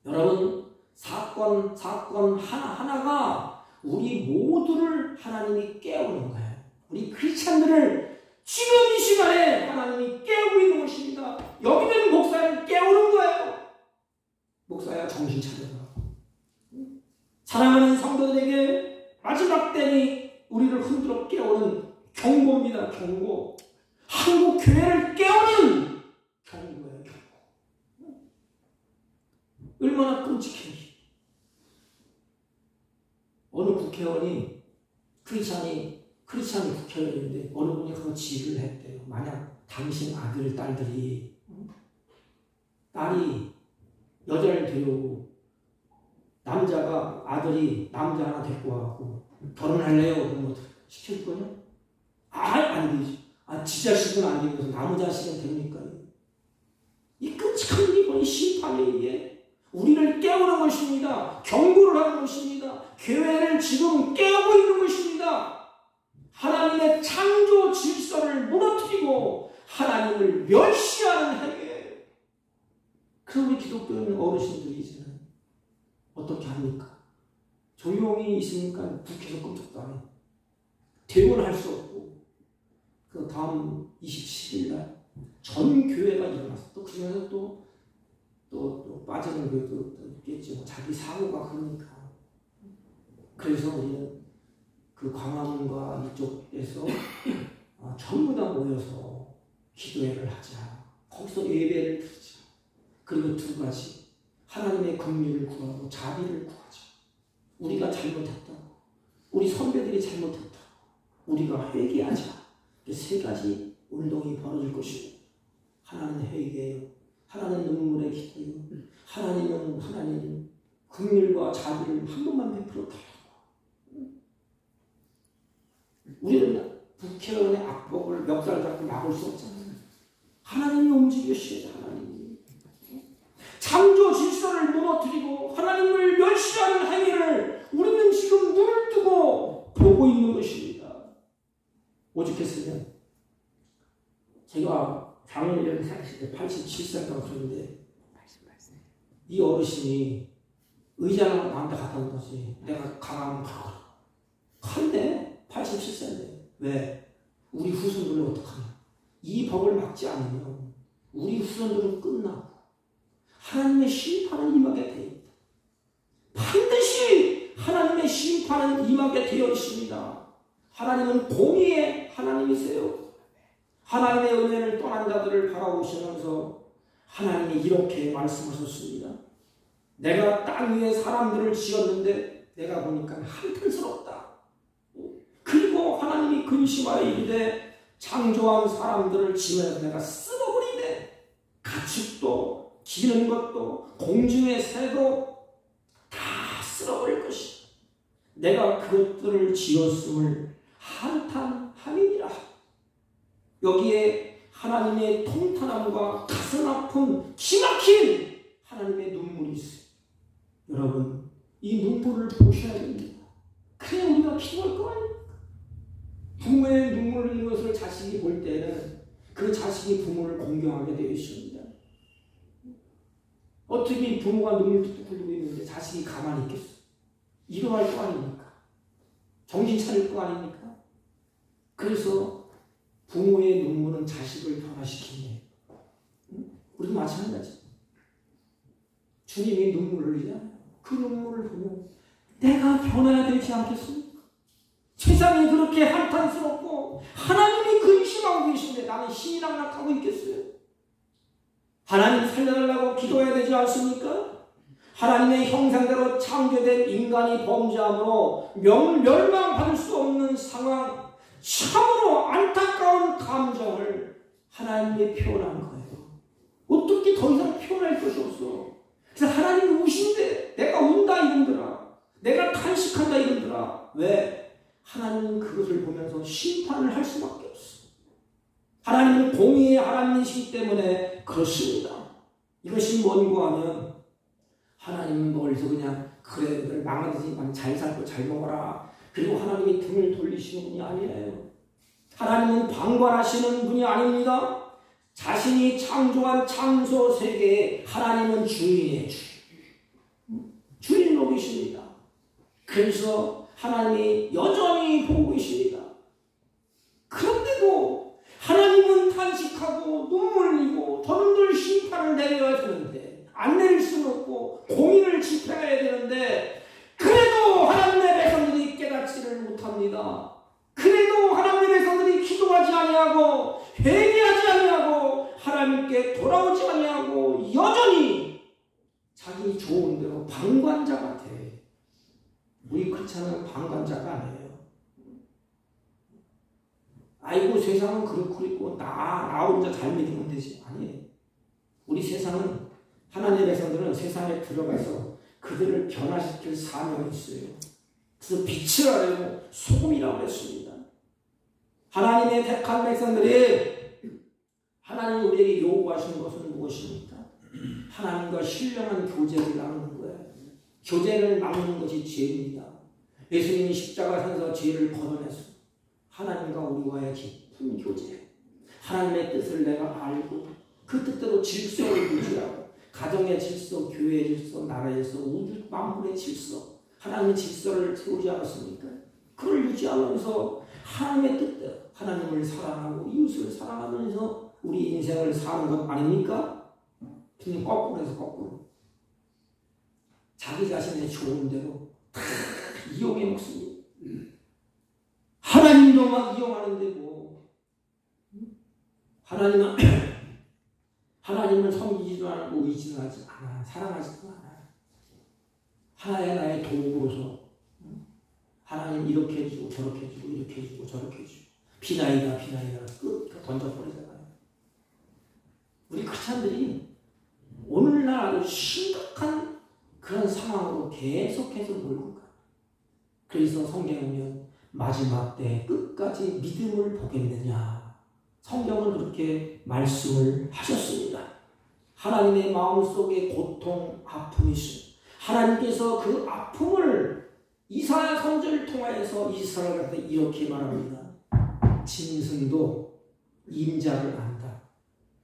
여러분, 사건 하나하나가 우리 모두를 하나님이 깨우는 거예요. 우리 크리스찬들을 지금 이 시간에 하나님이 깨우고 있는 것입니다. 여기 있는 목사를 깨우는 거예요. 목사야 정신 차려라. 사랑하는 성도들에게 마지막 때니 우리를 흔들어 깨우는 경고입니다. 경고. 한국 교회를 깨우는 경고예요. 경고. 얼마나 끔찍해. 어느 국회의원이 크리스찬이 국회의원인데 어느 분이 그거 질의를 했대요. 만약 당신 아들, 딸들이 딸이 여자를 데려오고 남자가 아들이 남자 하나 데리고 와갖고 결혼할래요? 그러면 어떻게 시킬 거냐? 안 되지. 지 자식은 안 되면서 남의 자식은 됩니까? 이 끔찍한 일이 심판에 의해 우리를 깨우는 것입니다. 경고를 하는 것입니다. 교회를 지금 깨우고 있는 것입니다. 하나님의 창조 질서를 무너뜨리고 하나님을 멸시하는 행위예요. 그럼 우리 기독교인 어르신들이 이제는 어떻게 합니까? 조용히 있으니까 국회에서 꼼짝도 안 해요. 대응을 할 수 없고 그 다음 27일 날 전 교회가 일어났어. 또 그러면서 또 빠지는 교회도 있겠지. 자기 사고가 그러니까. 그래서 우리는 그 광화문과 이쪽에서 전부 다 모여서 기도회를 하자. 거기서 예배를 드리자. 그리고 두 가지. 하나님의 긍휼을 구하고 자비를 구하자. 우리가 잘못했다고. 우리 선배들이 잘못했다고. 우리가 회개하자. 이 세 가지 운동이 벌어질 것이고 하나님은 회개예요. 하나님은 눈물의 기도예요. 하나님은 하나님 긍휼과 자비를 한 번만 베풀어 달라고. 우리는 국회의원의 악법을 멱살 잡고 막을 수 없잖아요. 하나님이 움직이셔야죠. 하나님이. 창조 질서를 무너뜨리고 하나님을 멸시하는 행위를 우리는 지금 눈을 뜨고 보고 있는 것입니다. 오죽했으면 제가 작년에 생각했을 때 87세인가 그런데 이 어르신이 의자를 나한테 갖다 놓지. 내가 가라면 가거라. 한데 87세인데 왜? 우리 후손들은 어떡하냐? 이 법을 막지 않으면 우리 후손들은 끝나고 하나님의 심판은 임하게 되어 있다. 반드시 하나님의 심판은 임하게 되어 있습니다. 하나님은 공의의 하나님이세요. 하나님의 은혜를 떠난 자들을 바라보시면서 하나님이 이렇게 말씀하셨습니다. 내가 땅 위에 사람들을 지었는데 내가 보니까 한탄스럽다. 그리고 하나님이 근심하여 이르되 창조한 사람들을 지면서 내가 쓸어버리네. 가축도 기는 것도 공중의 새도 다 쓸어버릴 것이다. 내가 그것들을 지었음을 한탄함이니라. 여기에 하나님의 통탄함과 가슴 아픈 기막힌 하나님의 눈물이 있어요. 여러분, 이 눈물을 보셔야 됩니다. 그래야 우리가 기도할 거 아닙니까? 부모의 눈물 흘리는 것을 자식이 볼 때는 그 자식이 부모를 공경하게 되어 있습니다. 어떻게 부모가 눈물 뚝뚝 흘리고 있는데 자식이 가만히 있겠어? 일어날 거 아닙니까? 정신 차릴 거 아닙니까? 그래서 부모의 눈물은 자식을 변화시키네. 우리도 마찬가지. 주님이 눈물을 흘리잖아요. 그 눈물을 보면 내가 변해야 되지 않겠습니까? 세상이 그렇게 한탄스럽고 하나님이 근심하고 계신데 나는 힘이 낙락하고 있겠어요? 하나님 살려달라고 기도해야 되지 않습니까? 하나님의 형상대로 창조된 인간이 범죄함으로 멸망받을 수 없는 상황, 참으로 안타까운 감정을 하나님이 표현한 거예요. 어떻게 더 이상 표현할 것이 없어. 그래서 하나님이 우신데 내가 운다 이런더라. 내가 탄식한다 이런더라. 왜? 하나님은 그것을 보면서 심판을 할 수밖에 없어. 하나님은 공의의 하나님이시기 때문에 그렇습니다. 이것이 뭔가 하면 하나님은 멀리서 그냥 그래 너를 망하지만 잘 살고 잘 먹어라. 그리고 하나님이 등을 돌리시는 분이 아니에요. 하나님은 방관하시는 분이 아닙니다. 자신이 창조한 창조 세계에 하나님은 주인이에요. 주인으로 계십니다. 그래서 하나님이 여전히 보고 계십니다. 그런데도 하나님은 탄식하고 눈물 흘리고 더는 늘 심판을 내려야 되는데 안 내릴 수는 없고 공의를 집행해야 되는데 그래도 하나님의 백성들이 깨닫지를 못합니다. 그래도 하나님의 백성들이 기도하지 아니하고 회개하지 아니하고 하나님께 돌아오지 아니하고 여전히 자기 좋은 대로 방관자 같아. 우리 크리스찬은 방관자가 아니에요. 아이고 세상은 그렇고 그랬고 나 혼자 잘 믿으면 되지. 아니에요. 우리 세상은 하나님의 백성들은 세상에 들어가서 그들을 변화시킬 사명이 있어요. 그래서 빛을 하려고 소금이라고 했습니다. 하나님의 택한 백성들이 하나님이 우리에게 요구하시는 것은 무엇입니까? 하나님과 신령한 교제를 나누는 거예요. 교제를 나누는 것이 죄입니다. 예수님이 십자가에서 죄를 걷어냈어. 하나님과 우리와의 깊은 교제. 하나님의 뜻을 내가 알고 그 뜻대로 질서를 유지하고 가정의 질서, 교회의 질서, 나라의 질서, 우주 만물의 질서. 하나님의 질서를 세우지 않았습니까? 그걸 유지하면서 하나님의 뜻대로 하나님을 사랑하고 이웃을 사랑하면서 우리 인생을 사는 것 아닙니까? 그냥 거꾸로 해서 거꾸로. 자기 자신의 좋은 대로 다 이용해 먹습니다. 하나님도 막 이용하는데 뭐 하나님은 섬기지도 않고 의지도 하지 않아. 사랑하지도 않아. 하나의 나의 도구로서 하나님 이렇게 해주고 저렇게 해주고 이렇게 해주고 저렇게 해주고 비나이다 끝 던져버리잖아요. 우리 크리스찬들이 오늘날 아주 심각한 그런 상황으로 계속해서 몰고 가. 그래서 성경에 보면 마지막 때 끝까지 믿음을 보겠느냐. 성경은 그렇게 말씀을 하셨습니다. 하나님의 마음속에 고통, 아픔이 있습니다. 하나님께서 그 아픔을 이사야 선지자를 통하여서 이스라엘한테 이렇게 말합니다. 짐승도 임자를 안다.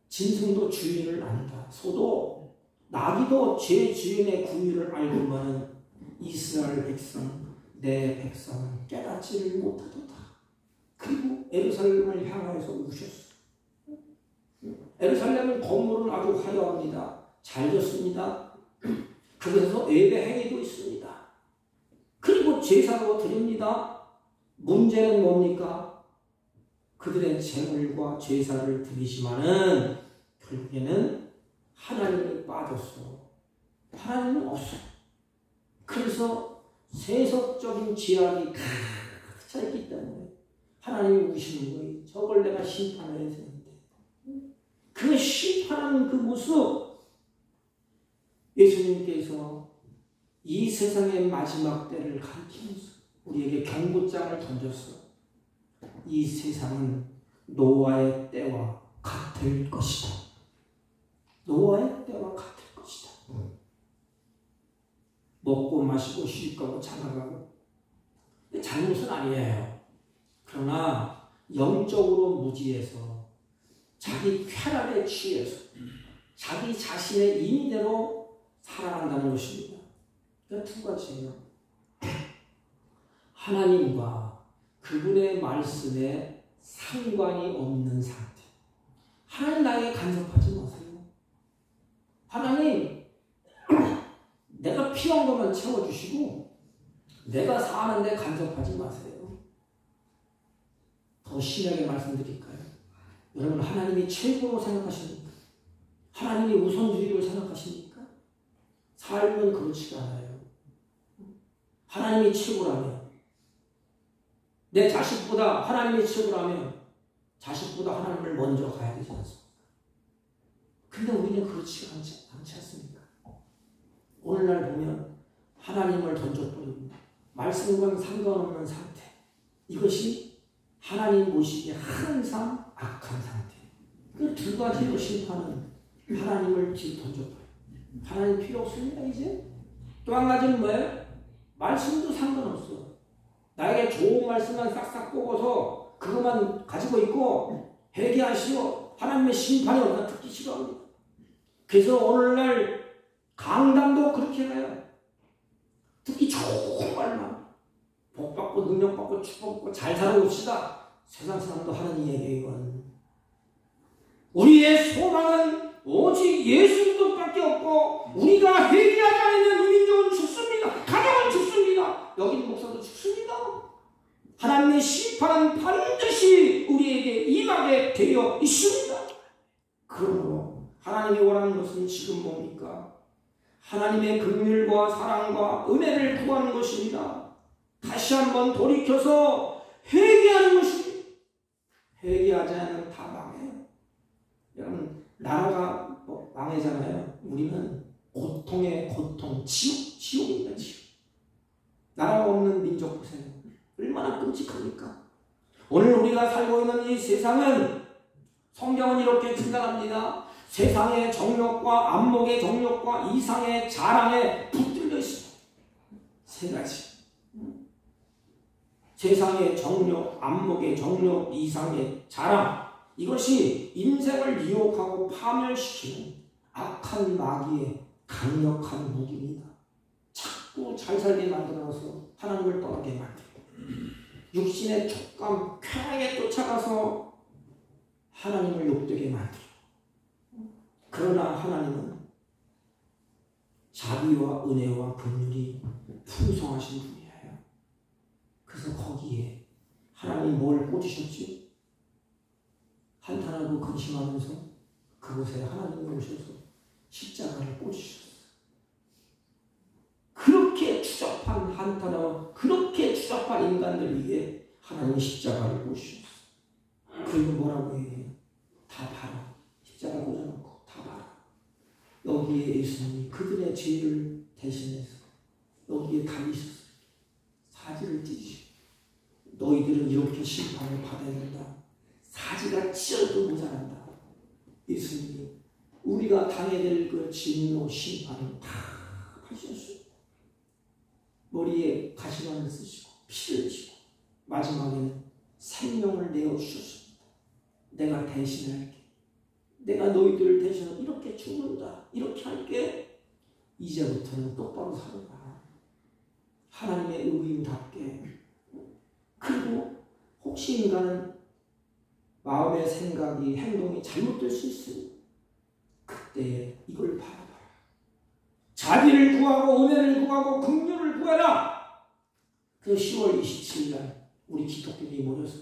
짐승도 주인을 안다. 소도 나귀도 제 주인의 구유를 알고만은 이스라엘 백성 내 백성은 깨닫지를 못하도다. 그리고 에루살렘을 향하여서 우셨어. 에루살렘은 건물은 아주 화려합니다. 잘 졌습니다. 그래서 예배 행위도 있습니다. 그리고 제사도 드립니다. 문제는 뭡니까? 그들의 제물과 제사를 드리지만은 결국에는 하나님이 빠졌어. 하나님은 없어. 그래서 세속적인 지략이 가득 차있기 때문에 하나님이 우시는 거예요. 저걸 내가 심판을 해야 되는데. 그 심판하는 그 모습, 예수님께서 이 세상의 마지막 때를 가리키면서 우리에게 경고장을 던졌어. 이 세상은 노아의 때와 같을 것이다. 노아의 때와 같을 것이다. 먹고 마시고 시집가고 장가가고 잘못은 아니에요. 그러나 영적으로 무지해서 자기 쾌락에 취해서 자기 자신의 임의대로 살아간다는 것입니다. 그러니까 두 가지예요. 하나님과 그분의 말씀에 상관이 없는 상태. 하나님 나에게 간섭하지 마세요. 하나님 내가 필요한 것만 채워주시고 내가 사는데 간섭하지 마세요. 더 심하게 말씀드릴까요? 여러분 하나님이 최고로 생각하십니까? 하나님이 우선주의로 생각하십니까? 삶은 그렇지가 않아요. 하나님이 최고라면 내 자식보다 하나님이 최고라면 자식보다 하나님을 먼저 가야 되지 않습니까? 근데 우리는 그렇지 않지 않습니까? 오늘날 보면 하나님을 던져버리고 말씀과는 상관없는 상태. 이것이 하나님 보시기에 항상 악한 상태. 그 두 가지로 심판은 하나님을 뒤로 던져버려요. 하나님 필요 없습니다 이제. 또 한 가지는 뭐예요? 말씀도 상관없어. 나에게 좋은 말씀만 싹싹 뽑아서 그것만 가지고 있고 회개하시오. 하나님의 심판이 없나 듣기 싫어합니다. 그래서 오늘날 강단도 그렇게 가요. 듣기 좋은 말만 복받고 능력받고 축복받고 잘 살아봅시다. 세상 사람도 하나님에게 이건 우리의 소망은 오직 예수 그리스도밖에 없고 우리가 회개하지 않으면 이 민족은 죽습니다. 가정은 죽습니다. 여기는 목사도 죽습니다. 하나님의 심판은 반드시 우리에게 임하게 되어 있습니다. 그러므로 하나님이 원하는 것은 지금 뭡니까? 하나님의 긍휼과 사랑과 은혜를 구하는 것입니다. 다시 한번 돌이켜서 회개하는 것입니다. 회개하지 않으면 다 망해요. 여러분 나라가 망해잖아요. 우리는 고통의 고통, 지옥입니다. 지옥. 나라가 없는 민족 보세요. 얼마나 끔찍합니까? 오늘 우리가 살고 있는 이 세상은 성경은 이렇게 진단합니다. 세상의 정욕과 안목의 정욕과 이상의 자랑에 붙들려 있습니다. 세 가지. 세상의 정욕, 안목의 정욕, 이상의 자랑. 이것이 인생을 유혹하고 파멸시키는 악한 마귀의 강력한 무기입니다. 자꾸 잘 살게 만들어서 하나님을 떠나게 만들고 육신의 촉감, 쾌락에 쫓아가서 하나님을 욕되게 만들고 그러나 하나님은 자비와 은혜와 긍휼이 풍성하신 분이에요. 그래서 거기에 하나님이 뭘 꽂으셨지? 한탄하고 근심하면서 그곳에 하나님을 오셔서 십자가를 꽂으셨어요. 그렇게 추잡한 한탄하고 그렇게 추잡한 인간들 위해 하나님이 십자가를 꽂으셨어요. 그리고 뭐라고 얘기해요? 다 봐라. 십자가 꽂아놓고 다 봐라. 여기에 예수님이 그들의 죄를 대신해서 여기에 달리셨어요. 사지를 찢으시고 너희들은 이렇게 심판을 받아야 된다. 사지가 찢어도 모자란다. 예수님이 우리가 당해야 될 그 진노 심판을 다 하셨어요. 머리에 가시관을 쓰시고 피를 흘리시고 마지막에는 생명을 내어주셨습니다. 내가 대신할게. 내가 너희들을 대신하고 이렇게 죽는다. 이렇게 할게. 이제부터는 똑바로 살아라. 하나님의 의인답게. 그리고 혹시 인간은 마음의 생각이 행동이 잘못될 수 있으니 그때 이걸 바라봐라. 자비를 구하고 은혜를 구하고 긍휼을 구해라. 그 10월 27일 우리 기독교인이 모여서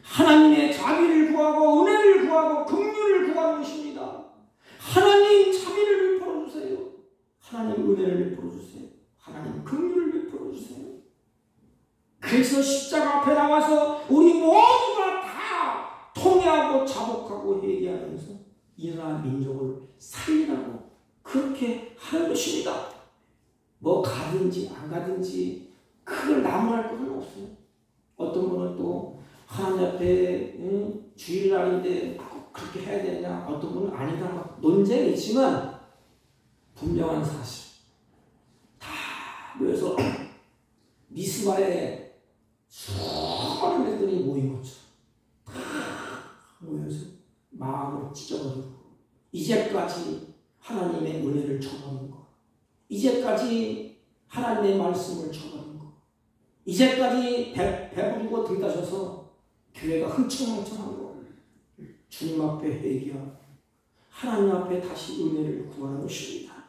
하나님의 자비를 구하고 은혜를 구하고 긍휼을 구하는 것입니다. 하나님 자비를 베풀어 주세요. 하나님 은혜를 베풀어 주세요. 하나님 긍휼을 베풀어 주세요. 그래서 십자가 앞에 나와서 우리 모두가 다 통회하고 자복하고 회개하면서 이 나라 민족을 살리라고 그렇게 하는 것입니다. 뭐 가든지 안 가든지 그걸 나무랄 것은 없어요. 어떤 분은 또 하나님 앞에 주일날인데 꼭 그렇게 해야 되냐, 어떤 분은 아니다 막 논쟁이 있지만 분명한 사실 다 모여서 미스바에 수많은 애들이 모인 것처럼 다 모여서 마음을 찢어버리고 이제까지 하나님의 은혜를 저버린 것, 이제까지 하나님의 말씀을 저버린 것, 이제까지 배부르고 들다셔서 교회가 흥청망청한 것, 주님 앞에 회개하고 하나님 앞에 다시 은혜를 구하는 것입니다.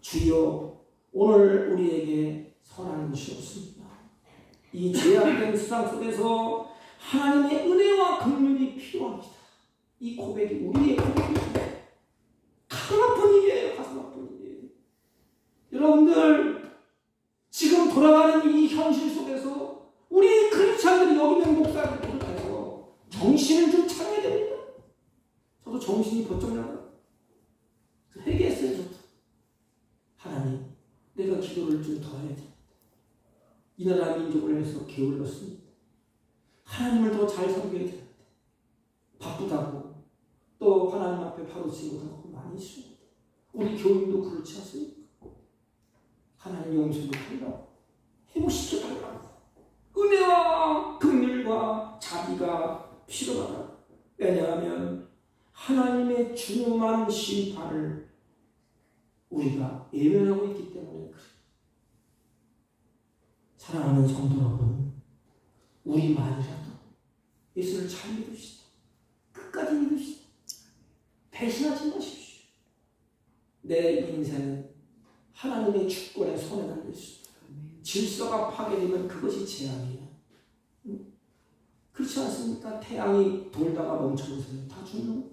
주여, 오늘 우리에게 선한 것이 없습니다. 이 죄악된 세상 속에서 하나님의 은혜와 긍휼이 필요합니다. 이 고백이 우리의 고백입니다. 가슴 아픈 일이에요. 가슴 아픈 일이에요. 여러분들, 지금 돌아가는 이 현실 속에서 우리 크리스찬들이 여기 있는 목사를 비롯해서 정신을 좀 차려야 됩니다. 저도 정신이 번쩍 나가요. 회개했어요. 저도. 하나님, 내가 기도를 좀 더 해야 됩니다. 이 나라 민족을 위해서 게을렀습니다. 하나님을 더 잘 섬겨야 됩니다. 바쁘다고 또 하나님 앞에 바로 지지 못하고 많이 있습니다. 우리 교인도 그렇지 않습니까? 하나님 용서를 달라고, 회복시켜 달라고, 은혜와 긍휼과 자비가 필요하다. 왜냐하면 하나님의 중요한 심판을 우리가 예면하고 있기 때문에 그래요. 사랑하는 성도 여러분, 우리만이라도 예수를 잘 믿읍시다. 끝까지 믿읍시다. 배신하지 마십시오. 내 인생은 하나님의 주권에 손에 달려있습니다. 질서가 파괴되면 그것이 재앙이에요. 그렇지 않습니까? 태양이 돌다가 멈춰보세요. 다 죽는 거예요.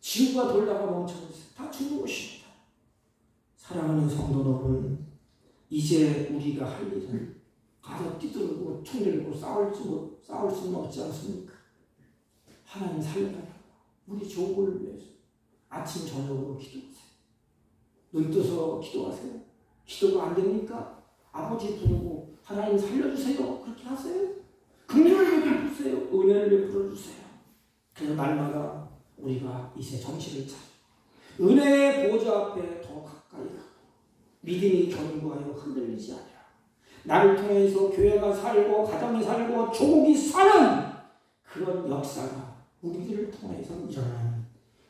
지구가 돌다가 멈춰보세요. 다 죽는 것입니다. 사랑하는 성도 여러분, 이제 우리가 할 일은 가서 뛰들고 총 들고 싸울 수는 없지 않습니까? 하나님 살려달라고, 우리 조국을 위해서 아침 저녁으로 기도하세요. 눈 떠서 기도하세요. 기도가 안 됩니까? 아버지 부르고 하나님 살려주세요. 그렇게 하세요. 긍휼을 베풀어주세요. 은혜를 베풀어주세요. 그래서 날마다 우리가 이제 정신을 차려 은혜의 보좌 앞에 더 가까이 가고 믿음이 견고하여 흔들리지 않으라. 나를 통해서 교회가 살고 가정이 살고 조국이 사는 그런 역사가 우리들을 통해서 일어나는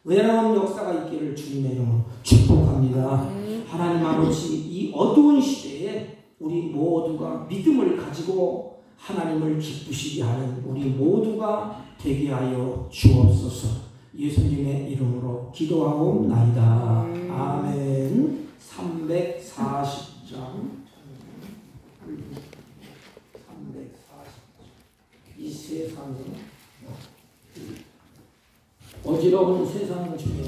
은혜로운 역사가 있기를 주님의 이름으로 축복합니다. 하나님 아버지, 이 어두운 시대에 우리 모두가 믿음을 가지고 하나님을 기쁘시게 하는 우리 모두가 되게 하여 주옵소서. 예수님의 이름으로 기도하옵나이다. 아멘. 340장 이 세상에 어지러운 세상 중에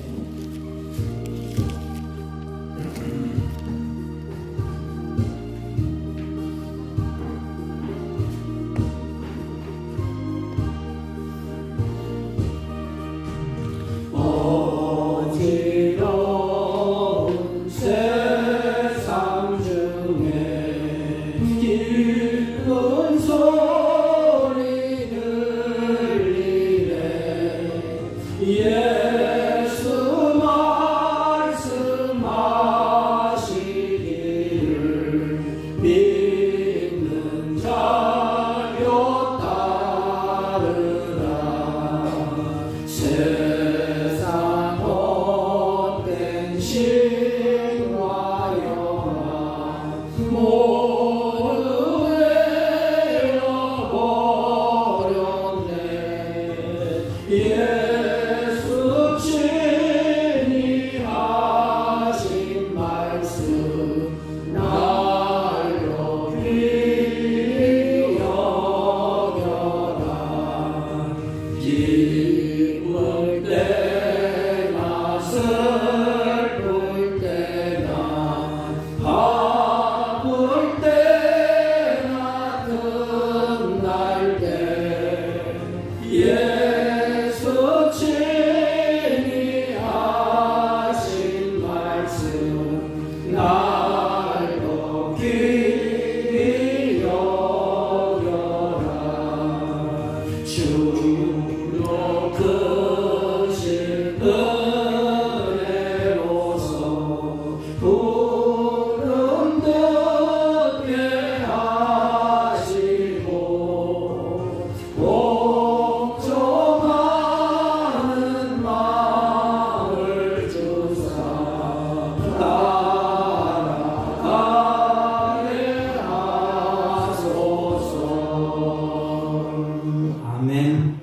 어지러운 세상 중에 기쁜 소리 들리네. 예수 말씀하시기를 믿는 자여 따르라. 세상 헛된 신과 영화 모두 잃어버렸네. 예수 친히 하신 말씀 날로 귀히 여겨라. 기쁠 때나 슬플 때나 아플 때나 틈날 때 예수 친히 하신 말씀 날로 귀히 여겨라. 주로 크신 은혜로서 구름 덮게 하시고 복종 따라가게 하소서. 아멘.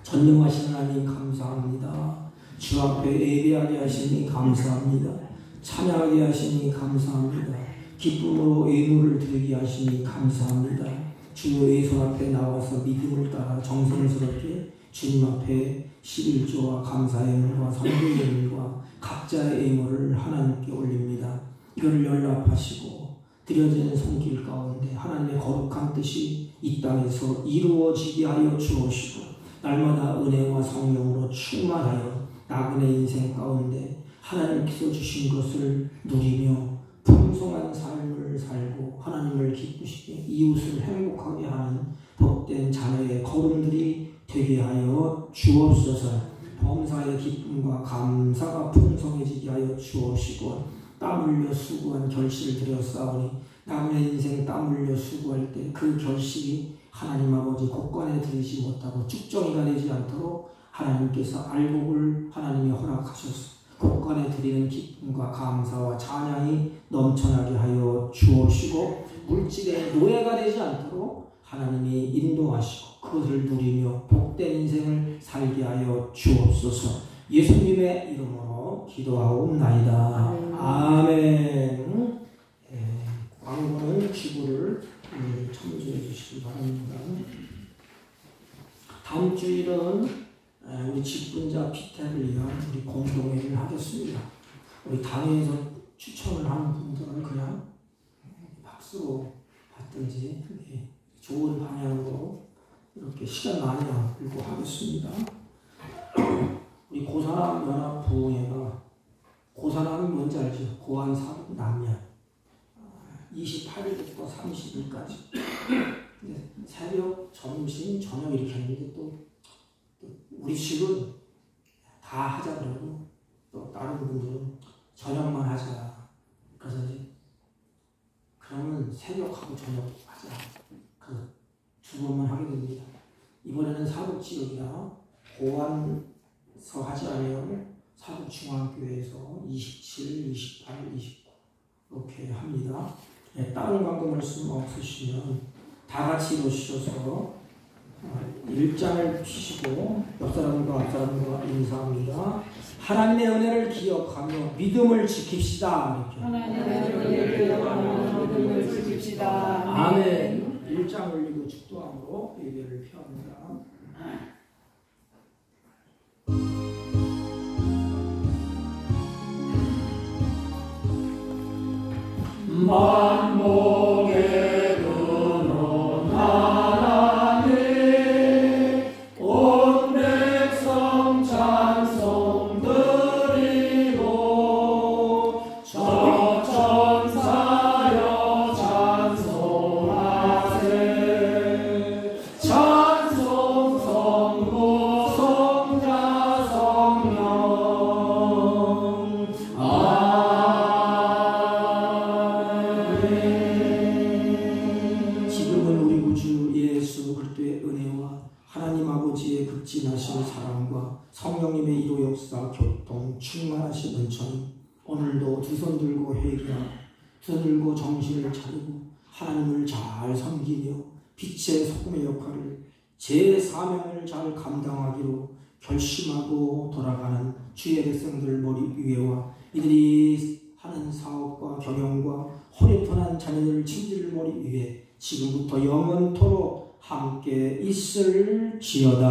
전능하신 하나님 감사합니다. 주 앞에 예배하게 하시니 감사합니다. 찬양하게 하시니 감사합니다. 기쁨으로 예물을 드리게 하시니 감사합니다. 주의 손 앞에 나와서 믿음을 따라 정성스럽게 주님 앞에 11조와 감사의 예물과 선교의 예물과 각자의 예물을 하나님께 올립니다. 이거를 연락하시고 드려지는 손길 가운데 하나님의 거룩한 뜻이 이 땅에서 이루어지게 하여 주옵시고 날마다 은혜와 성령으로 충만하여 나그네 인생 가운데 하나님께서 주신 것을 누리며 풍성한 삶을 살고 하나님을 기쁘시게 이웃을 행복하게 하는 복된 자녀의 걸음들이 되게 하여 주옵소서. 범사의 기쁨과 감사가 풍성해지게 하여 주옵시고 땀 흘려 수고한 결실을 드렸사오니 남의 인생 땀 흘려 수고할 때 그 결실이 하나님 아버지 곳간에 들이지 못하고 쭉정이가 되지 않도록 하나님께서 알곡을 하나님이 허락하셔서 곳간에 드리는 기쁨과 감사와 찬양이 넘쳐나게 하여 주옵시고 물질의 노예가 되지 않도록 하나님이 인도하시고 그것을 누리며 복된 인생을 살게 하여 주옵소서. 예수님의 이름으로 기도하옵나이다. 아멘. 광고는 기부를 참조해 주시기 바랍니다. 다음 주일은 우리 직분자 피태를 위한 우리 공동회를 하겠습니다. 우리 당회에서 추천을 하는 분들은 그냥 박수로 받든지 좋은 방향으로 이렇게 시간 많이 안 끌고 하겠습니다. 우리 고산암 연합 부흥회가 고산암이 뭔지 알죠? 고안 사북 남면 28일부터 30일까지 새벽, 점심, 저녁 이렇게 했는데 또 우리 집은 다 하자 그러고 또 다른 분들은 저녁만 하자. 그래서 이제 그러면 새벽하고 저녁 하자. 그 두 번만 하게 됩니다. 이번에는 사북지역이나 고안서 하지 않으면 사북중앙교회에서 27, 28, 29 이렇게 합니다. 다른 광고 말씀 없으시면 다 같이 놓으셔서 1장을 피시고 옆사람과 앞사람과 인사합니다. 하나님의 은혜를 기억하며 믿음을 지킵시다. 이렇게. 하나님의 은혜를 기억하며 믿음을 지킵시다. 아멘. 1장 올리고 축도함으로 예배를 펴합니다. 만복의 근원 하나님 온 백성 찬송 드리고 저 천사여 찬송하세. 찬송 성부 성자 성령 지금은 우리 구주 예수 그리스도의 은혜와 하나님 아버지의 극진하신 사랑과 성령님의 이로 역사 교통 충만하신 은총이 오늘도 두 손 들고 회개하고 두 손 들고 정신을 차리고 하나님을 잘 섬기며 빛의 소금의 역할을 제 사명을 잘 감당하기로 결심하고 돌아가는 주의 백성들 머리 위에와 이들이 하는 사업과 경영과 혼인편한 자녀들 친지를 머리 위에 지금부터 영원토록 함께 있을지어다.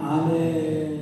아멘.